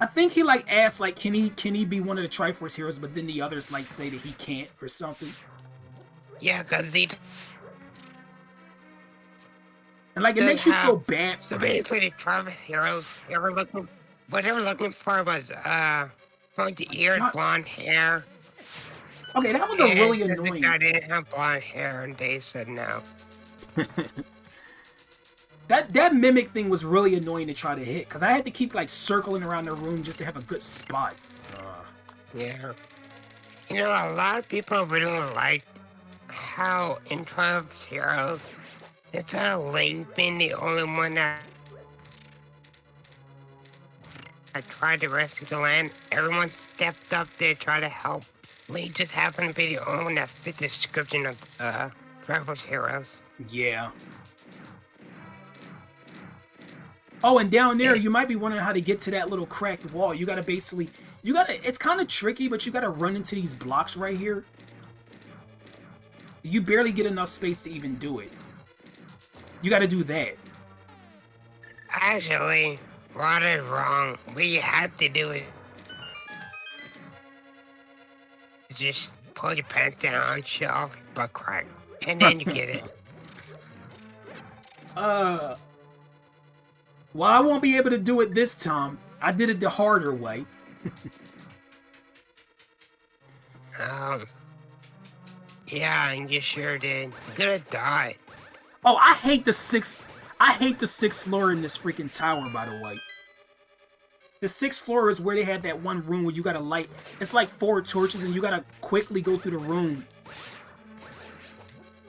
I think he like asked like, can he be one of the Triforce heroes? But then the others like say that he can't or something. Yeah, cause he. And like it makes you feel bad. So For him. basically, the Triverse Heroes what they were looking for was pointy ears, blonde hair. Okay, that was a really annoying. The guy didn't have blonde hair, and they said no. That mimic thing was really annoying to try to hit because I had to keep like circling around the room just to have a good spot. Yeah. You know, a lot of people really like how in Triumph's Heroes, instead of Link being the only one that tried to rescue the land, everyone stepped up to try to help. Link just happened to be the only one that fit the description of Triumph's Heroes. Yeah. Oh, and down there, you might be wondering how to get to that little cracked wall. You gotta basically, it's kind of tricky, but you gotta run into these blocks right here. You barely get enough space to even do it. You gotta do that. Actually, what is wrong? We have to do it. Just pull your pants down, show off your butt crack, and then you get it. Well, I won't be able to do it this time. I did it the harder way. Yeah, and you sure did. You could have died. Oh, I hate the sixth floor in this freaking tower, by the way. The 6th floor is where they had that one room where you gotta light. It's like 4 torches and you gotta quickly go through the room.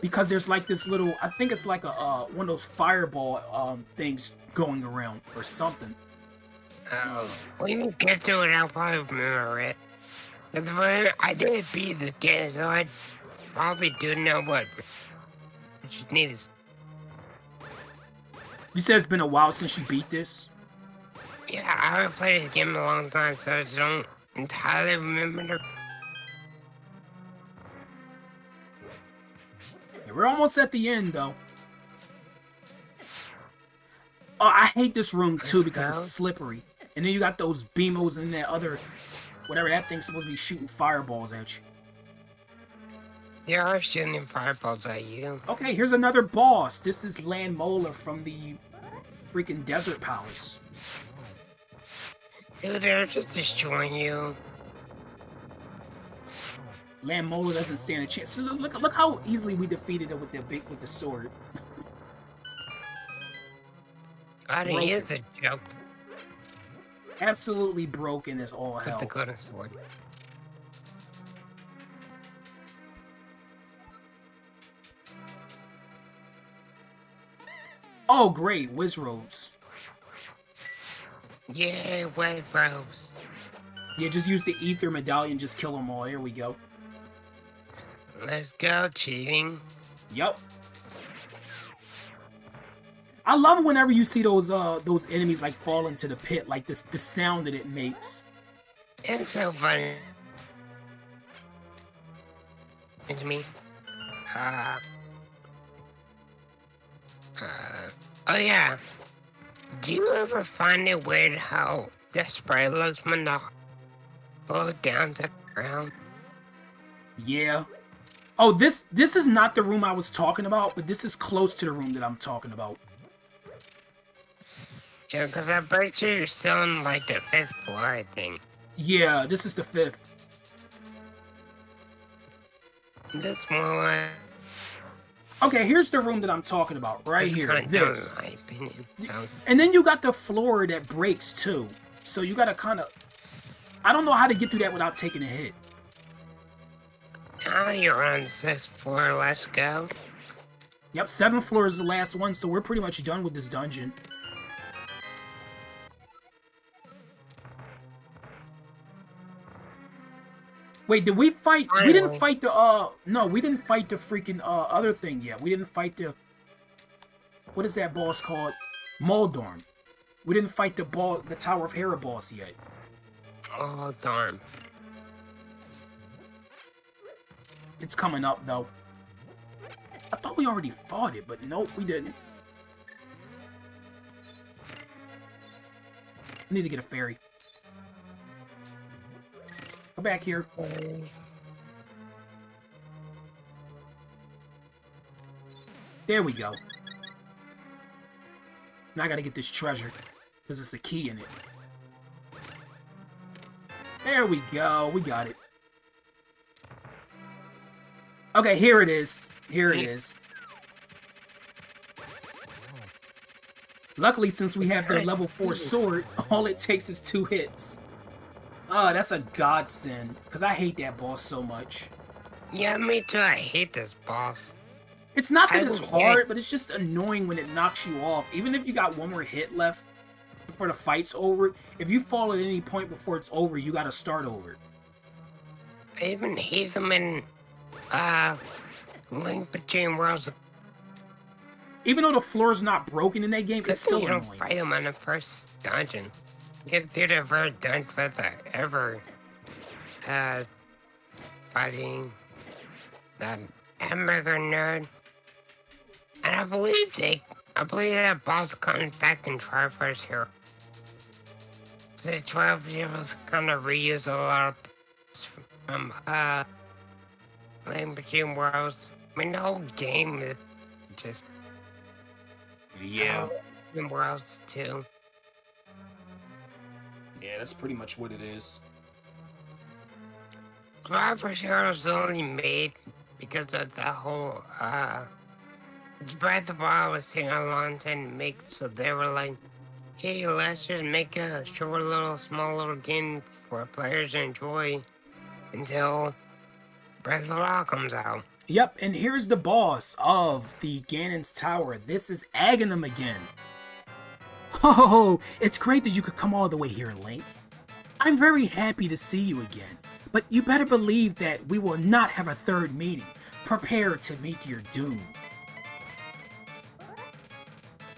Because there's like this little, I think it's like a one of those fireball things going around or something. When you get to it, I'll probably remember it. Because I did beat the game, so probably do know what. I just need to. You said it's been a while since you beat this? Yeah, I haven't played this game in a long time, so I don't entirely remember the. Yeah, we're almost at the end, though. Oh, I hate this room, too, because it's slippery. And then you got those beamos and that other... whatever that thing's supposed to be shooting fireballs at you. They are shooting fireballs at you. Okay, here's another boss. This is Land Mola from the freaking Desert Palace. Dude, they're just destroying you. Land Mola doesn't stand a chance. So look how easily we defeated it with the sword. God, he is a joke. Absolutely broken as all hell. With the golden sword. Oh, great. Wizrobes. Yeah, wet robes. Yeah, just use the ether medallion, just kill them all. Here we go. Let's go, cheating. Yup. I love whenever you see those enemies like fall into the pit, like the sound that it makes. It's so funny. It's me. Oh yeah. Do you ever find it weird how the spray looks when the go down to the ground? Yeah. Oh, this is not the room I was talking about, but this is close to the room that I'm talking about. Yeah, because I'm pretty sure you're still on like the 5th floor, I think. Yeah, this is the 5th. This one. Okay, here's the room that I'm talking about, right here. This. In my opinion. And then you got the floor that breaks too. So you gotta kind of... I don't know how to get through that without taking a hit. Now you're on the 6th floor, let's go. Yep, 7th floor is the last one, so we're pretty much done with this dungeon. Wait, did we fight? We didn't fight the, no, we didn't fight the freaking, other thing yet. We didn't fight the, what is that boss called? Moldorm. We didn't fight the Tower of Hera boss yet. Oh, darn. It's coming up, though. I thought we already fought it, but nope, we didn't. I need to get a fairy. Go back here. There we go. Now I gotta get this treasure, because it's a key in it. There we go. We got it. Okay, here it is. Here it is. Luckily, since we have the level 4 sword, all it takes is 2 hits. Oh, that's a godsend, because I hate that boss so much. Yeah, me too. I hate this boss. It's not that it's hard, but it's just annoying when it knocks you off. Even if you got one more hit left before the fight's over, if you fall at any point before it's over, you gotta start over. I even hate them in, Link Between Worlds. Even though the floor's not broken in that game, it's still annoying. You don't fight him on the first dungeon. Get through the first dungeon without ever, fighting that hamburger nerd. And I believe that boss comes back in Triforce Hero. The 12 heroes kind of reuse a lot from, Link Between Worlds. I mean, the whole game is just... Yeah. In Worlds, too. Yeah, that's pretty much what it is. Triforce Hero was only made because of the whole, Breath of the Wild was taking a long time to make, so they were like, hey, let's just make a short small little game for players to enjoy until Breath of the Wild comes out. Yep, and here's the boss of the Ganon's Tower. This is Aghanim again. Oh, it's great that you could come all the way here, Link. I'm very happy to see you again, but you better believe that we will not have a third meeting. Prepare to meet your doom.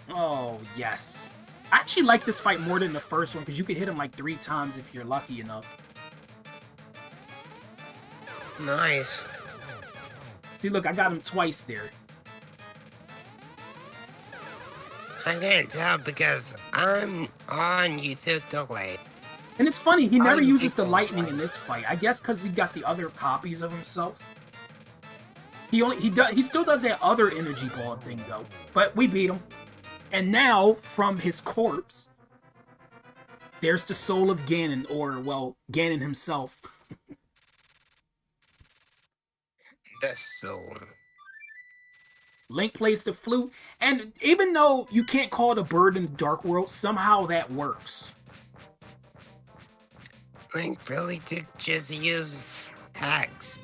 Oh, yes. I actually like this fight more than the first one, because you could hit him like 3 times if you're lucky enough. Nice. See, look, I got him twice there. I can't tell because I'm on YouTube delay. And it's funny, he never uses the lightning in this fight. I guess because he got the other copies of himself. He still does that other energy ball thing though. But we beat him. And now, from his corpse, there's the soul of Ganon, or, well, Ganon himself. The soul. Link plays the flute, and even though you can't call it a bird in the Dark World, somehow that works. Link really did just use hacks.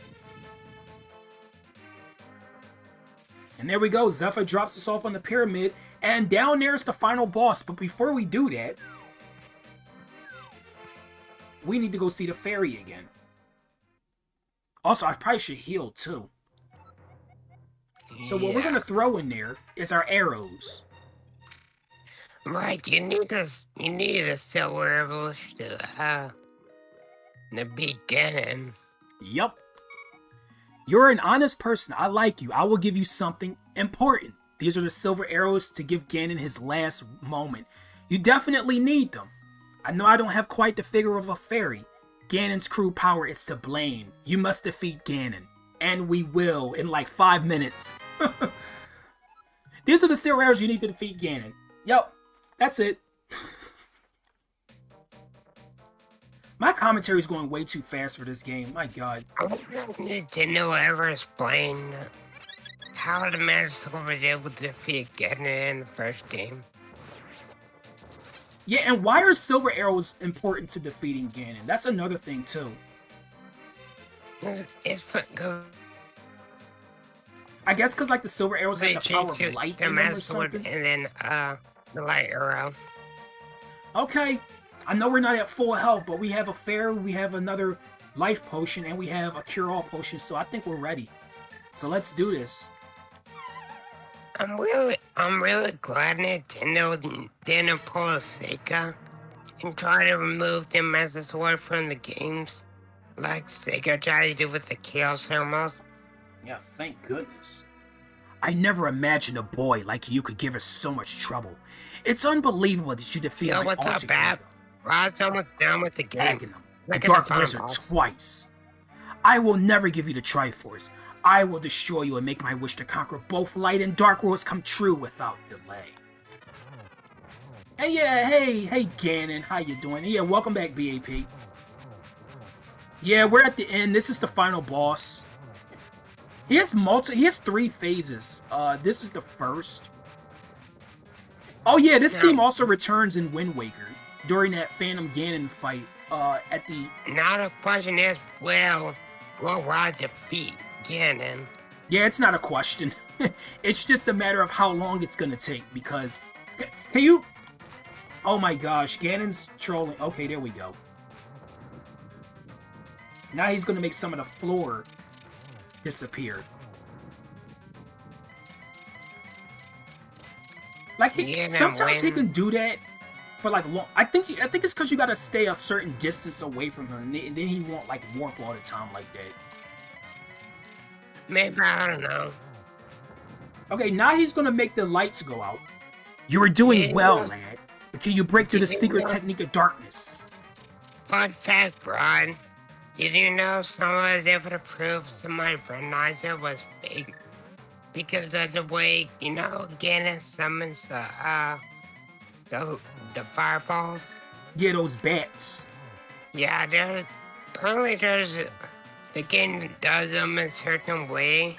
And there we go, Zephyr drops us off on the pyramid, and down there's the final boss. But before we do that, we need to go see the fairy again. Also, I probably should heal too. So what we're going to throw in there is our arrows. Right, you need a silver evolution to the beginning. Yup. You're an honest person. I like you. I will give you something important. These are the silver arrows to give Ganon his last moment. You definitely need them. I know I don't have quite the figure of a fairy. Ganon's crew power is to blame. You must defeat Ganon. And we will in like 5 minutes. These are the silver arrows you need to defeat Ganon. Yep, that's it. My commentary is going way too fast for this game. My god. Didn't no ever explain how the Magical was able to defeat Ganon in the first game. Yeah, and why are silver arrows important to defeating Ganon? That's another thing too. It's because I guess because like the silver arrows have the power of light in them or something. And then the light arrow. Okay, I know we're not at full health, but we have a fairy, we have another life potion, and we have a cure-all potion, so I think we're ready. So let's do this. I'm really glad Nintendo didn't pull a Sega and try to remove them as a sword from the games, like Sega tried to do with the Chaos Emeralds. Yeah, thank goodness. I never imagined a boy like you could give us so much trouble. It's unbelievable that you defeated my what's alter up, Bab? Rod's almost done with the game. Aghanim, the Dark Wizard, twice. I will never give you the Triforce. I will destroy you and make my wish to conquer both light and dark worlds come true without delay. Hey, yeah, hey, Ganon, how you doing? Yeah, welcome back, BAP. Yeah, we're at the end. This is the final boss. He has 3 phases. This is the first. Oh yeah, this theme also returns in Wind Waker during that Phantom Ganon fight. At the. Now the question is, will Rod defeat Ganon? Yeah, it's not a question. It's just a matter of how long it's gonna take because. Can you? Oh my gosh, Ganon's trolling. Okay, there we go. Now he's gonna make some of the floor disappear. Like sometimes he can do that for like long. I think it's because you gotta stay a certain distance away from him, and then he won't like warp all the time like that. Maybe, I don't know. Okay, now he's gonna make the lights go out. You are doing well, lad. But can you break through the secret technique of darkness? Fun fact, Ron. Did you know someone was able to prove my Brenizer was fake? Because of the way, Ganon summons the fireballs. Yeah, those bats. Yeah, apparently the game does them a certain way.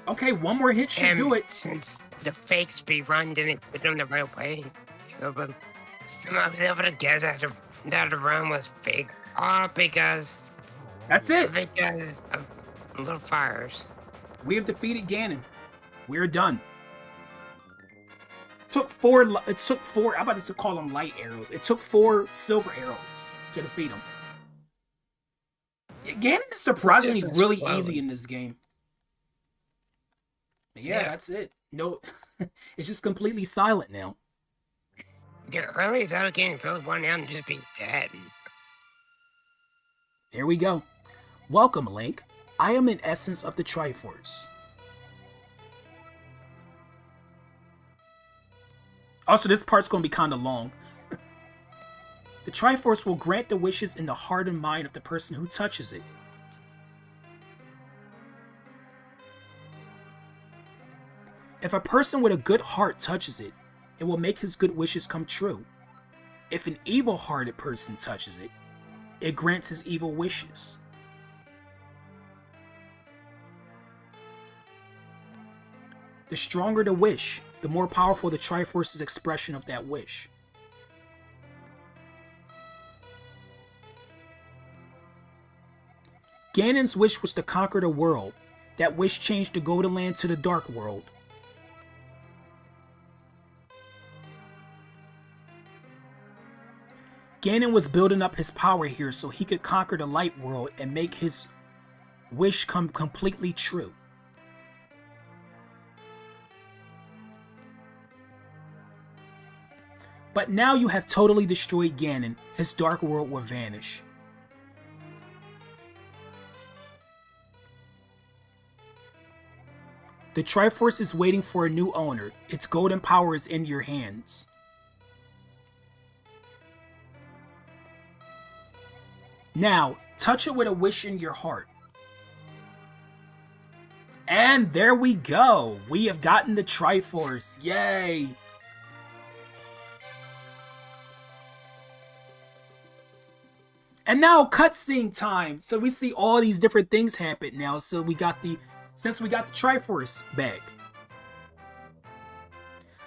Okay, one more hit should do it. Since the fake speed run didn't put them the right way, someone was able to guess that the run was fake. All because... That's it. Because of little fires. We have defeated Ganon. We're done. It took four. I'm about to call them light arrows. It took 4 silver arrows to defeat him. Ganon is surprisingly Just really explode. easy in this game. Yeah, Yeah. that's it. No, it's just completely silent now. The earliest Zelda game filled one out and just be dead. Here we go. Welcome, Link. I am an essence of the Triforce. Also, this part's going to be kind of long. The Triforce will grant the wishes in the heart and mind of the person who touches it. If a person with a good heart touches it, it will make his good wishes come true. If an evil-hearted person touches it, it grants his evil wishes. The stronger the wish, the more powerful the Triforce's expression of that wish. Ganon's wish was to conquer the world. That wish changed the Golden Land to the Dark World. Ganon was building up his power here so he could conquer the Light World and make his wish come completely true. But now you have totally destroyed Ganon. His Dark World will vanish. The Triforce is waiting for a new owner. Its golden power is in your hands. Now, touch it with a wish in your heart. And there we go. We have gotten the Triforce. Yay! And now, cutscene time. So we see all these different things happen now. So since we got the Triforce back.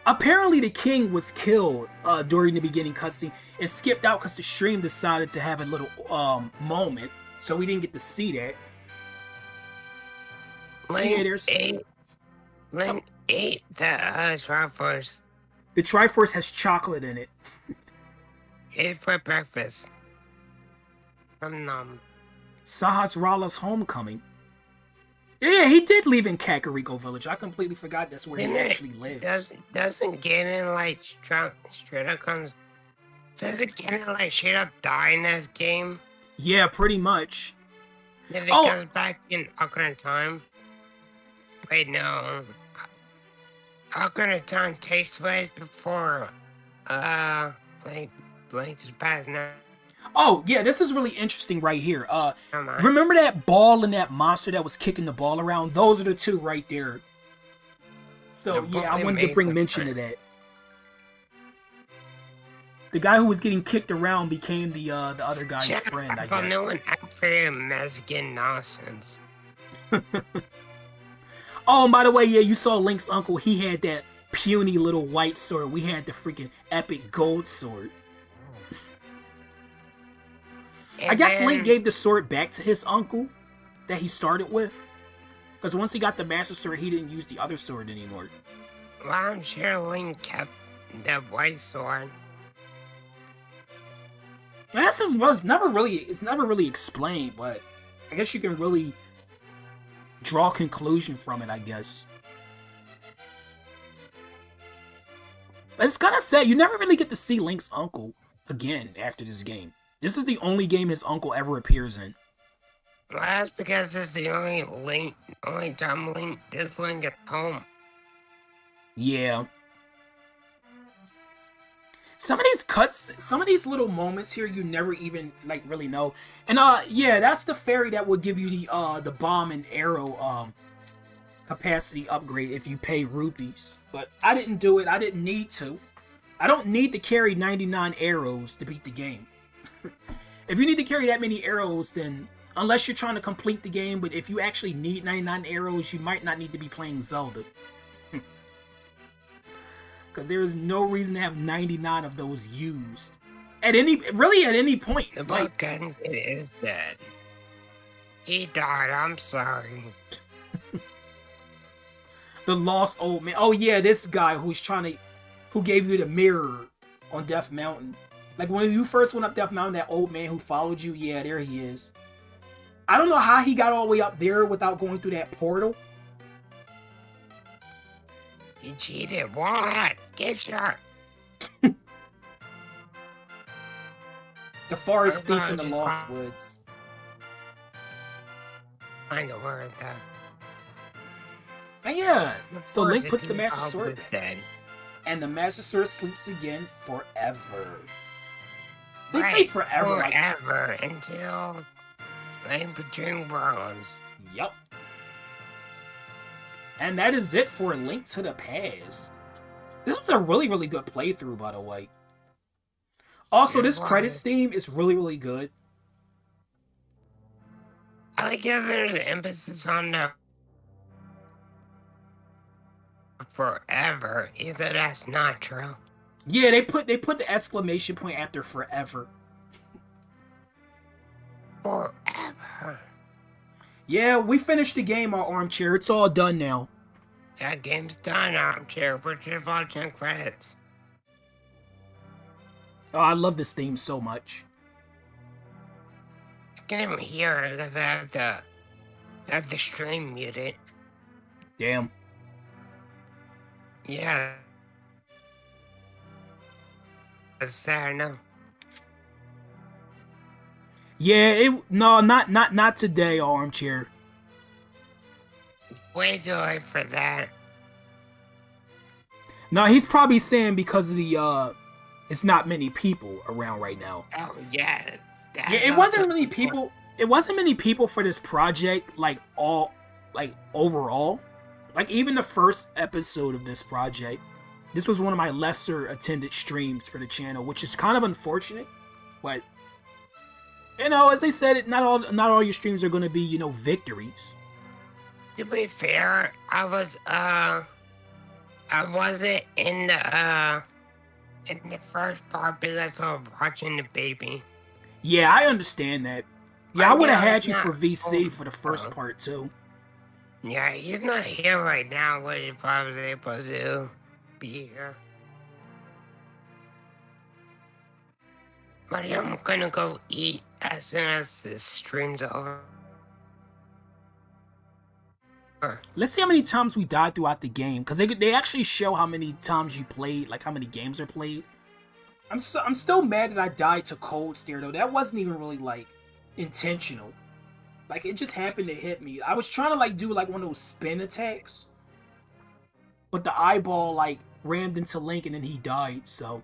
Apparently the king was killed during the beginning cutscene. It skipped out because the stream decided to have a little moment. So we didn't get to see that. Link ate the Triforce. The Triforce has chocolate in it. Ate for breakfast. Nom. Sahasrara's homecoming. Yeah, he did live in Kakariko Village. I completely forgot that's where he actually lives. Doesn't Ganon like straight up comes? Doesn't Ganon like straight up die in this game? Yeah, pretty much. Then it comes back in Ocarina of Time. Wait, no. Ocarina of Time takes place before Link's past now. Oh, yeah, this is really interesting right here. Remember that ball and that monster that was kicking the ball around? Those are the two right there. So, yeah, I wanted to bring mention to that. The guy who was getting kicked around became the other guy's friend, I guess. No one for Mexican nonsense. Oh, and by the way, yeah, you saw Link's uncle. He had that puny little white sword. We had the freaking epic gold sword. I guess Link gave the sword back to his uncle that he started with. Because once he got the Master Sword, he didn't use the other sword anymore. Well, I'm sure Link kept the white sword. This is, well, it's never really explained, but I guess you can really draw a conclusion from it, I guess. But it's kind of sad. You never really get to see Link's uncle again after this game. This is the only game his uncle ever appears in. Well, that's because it's the only time Link at home. Yeah. Some of these cuts, some of these little moments here, you never even like really know. And yeah, that's the fairy that will give you the bomb and arrow capacity upgrade if you pay rupees. But I didn't do it. I didn't need to. I don't need to carry 99 arrows to beat the game. If you need to carry that many arrows, then unless you're trying to complete the game, but if you actually need 99 arrows, you might not need to be playing Zelda. Because there is no reason to have 99 of those used. At any point. The Vulcan is dead. He died, I'm sorry. The lost old man. Oh yeah, this guy who gave you the mirror on Death Mountain. Like when you first went up Death Mountain, that old man who followed you, yeah, there he is. I don't know how he got all the way up there without going through that portal. You cheated. What? Get shot. The Forest What Thief about in the you, Lost Bob? Woods. Find a word though. And yeah, so Link Before puts the the Master King Sword of back. dead. And the Master Sword sleeps again forever. They say Right, forever, like, forever until Link between worlds. yup. And that is it for Link to the Past. This was a really, really good playthrough, by the way. Also, It this credits was. theme is really, really good. I like how there's an emphasis on the forever, either that's not true. Yeah, they put the exclamation point after forever. Forever. Yeah, we finished the game, our armchair. It's all done now. That game's done, armchair. We're just watching credits. Oh, I love this theme so much. I can't even hear it because I have the stream muted. Damn. Yeah. That's sad, no. Yeah, no, not today, armchair. Way too late for that. No, he's probably saying because of the it's not many people around right now. Oh, yeah. Yeah, it wasn't many people. It wasn't many people for this project, like overall. Like even the first episode of this project, this was one of my lesser attended streams for the channel, which is kind of unfortunate. But you know, as I said, not all your streams are going to be victories. To be fair, I wasn't in the first part because I was watching the baby. Yeah, I understand that. Yeah, I would have Yeah, had you yeah. for VC for the first part too. Yeah, he's not here right now, but he's probably able to be here. But I'm gonna go eat as soon as this stream's over. Let's see how many times we died throughout the game, because they actually show how many times you played, like how many games are played. I'm still mad that I died to Cold Stare though. That wasn't even really like intentional. Like it just happened to hit me. I was trying to like do like one of those spin attacks, but the eyeball like rammed into Link and then he died. So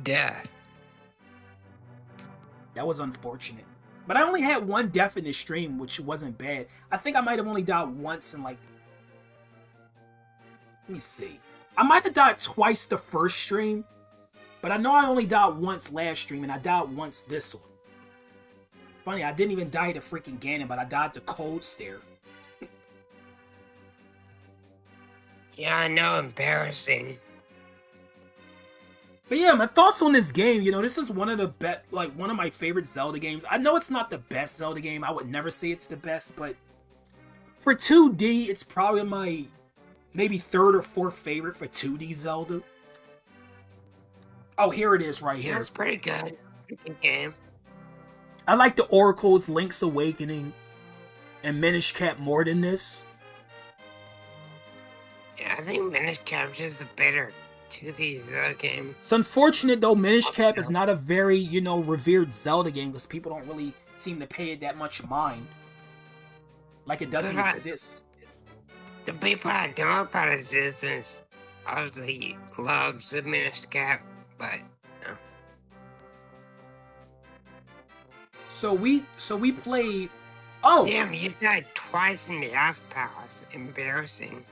Death. that was unfortunate. But I only had one death in this stream, which wasn't bad. I think I might have only died once in like... Let me see. I might have died twice the first stream. But I know I only died once last stream, and I died once this one. Funny, I didn't even die to freaking Ganon, but I died to Cold Stare. Yeah, I know, embarrassing. But yeah, my thoughts on this game, this is one of the best, like one of my favorite Zelda games. I know it's not the best Zelda game. I would never say it's the best, but for 2D, it's probably my maybe third or fourth favorite for 2D Zelda. Oh, here it is right here. Yeah, it's pretty good. Good game. I like the Oracle's Link's Awakening and Minish Cap more than this. Yeah, I think Minish Capture's a better 2D Zelda game. It's unfortunate though, Minish Cap is not a very, revered Zelda game because people don't really seem to pay it that much mind. Like it doesn't Right. exist. The people that know about existence obviously loves the Minish Cap, but So we played. Oh, damn, you died twice in the Half Palace. Embarrassing.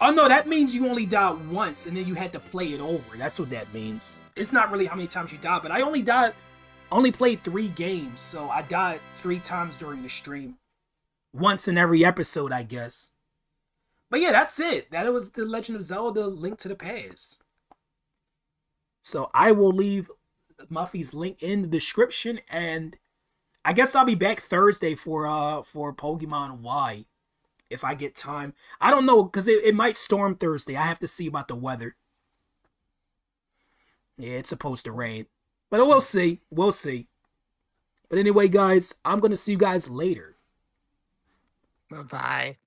oh no, that means you only died once and then you had to play it over. That's what that means. It's not really how many times you died, but I only played 3 games, so I died 3 times during the stream. Once in every episode, I guess. But yeah, that's it. That was The Legend of Zelda: Link to the Past. So I will leave Muffy's link in the description, and I guess I'll be back Thursday for Pokemon Y if I get time. I don't know, because it might storm Thursday. I have to see about the weather. Yeah, it's supposed to rain. But we'll see. We'll see. But anyway, guys, I'm gonna see you guys later. Bye bye.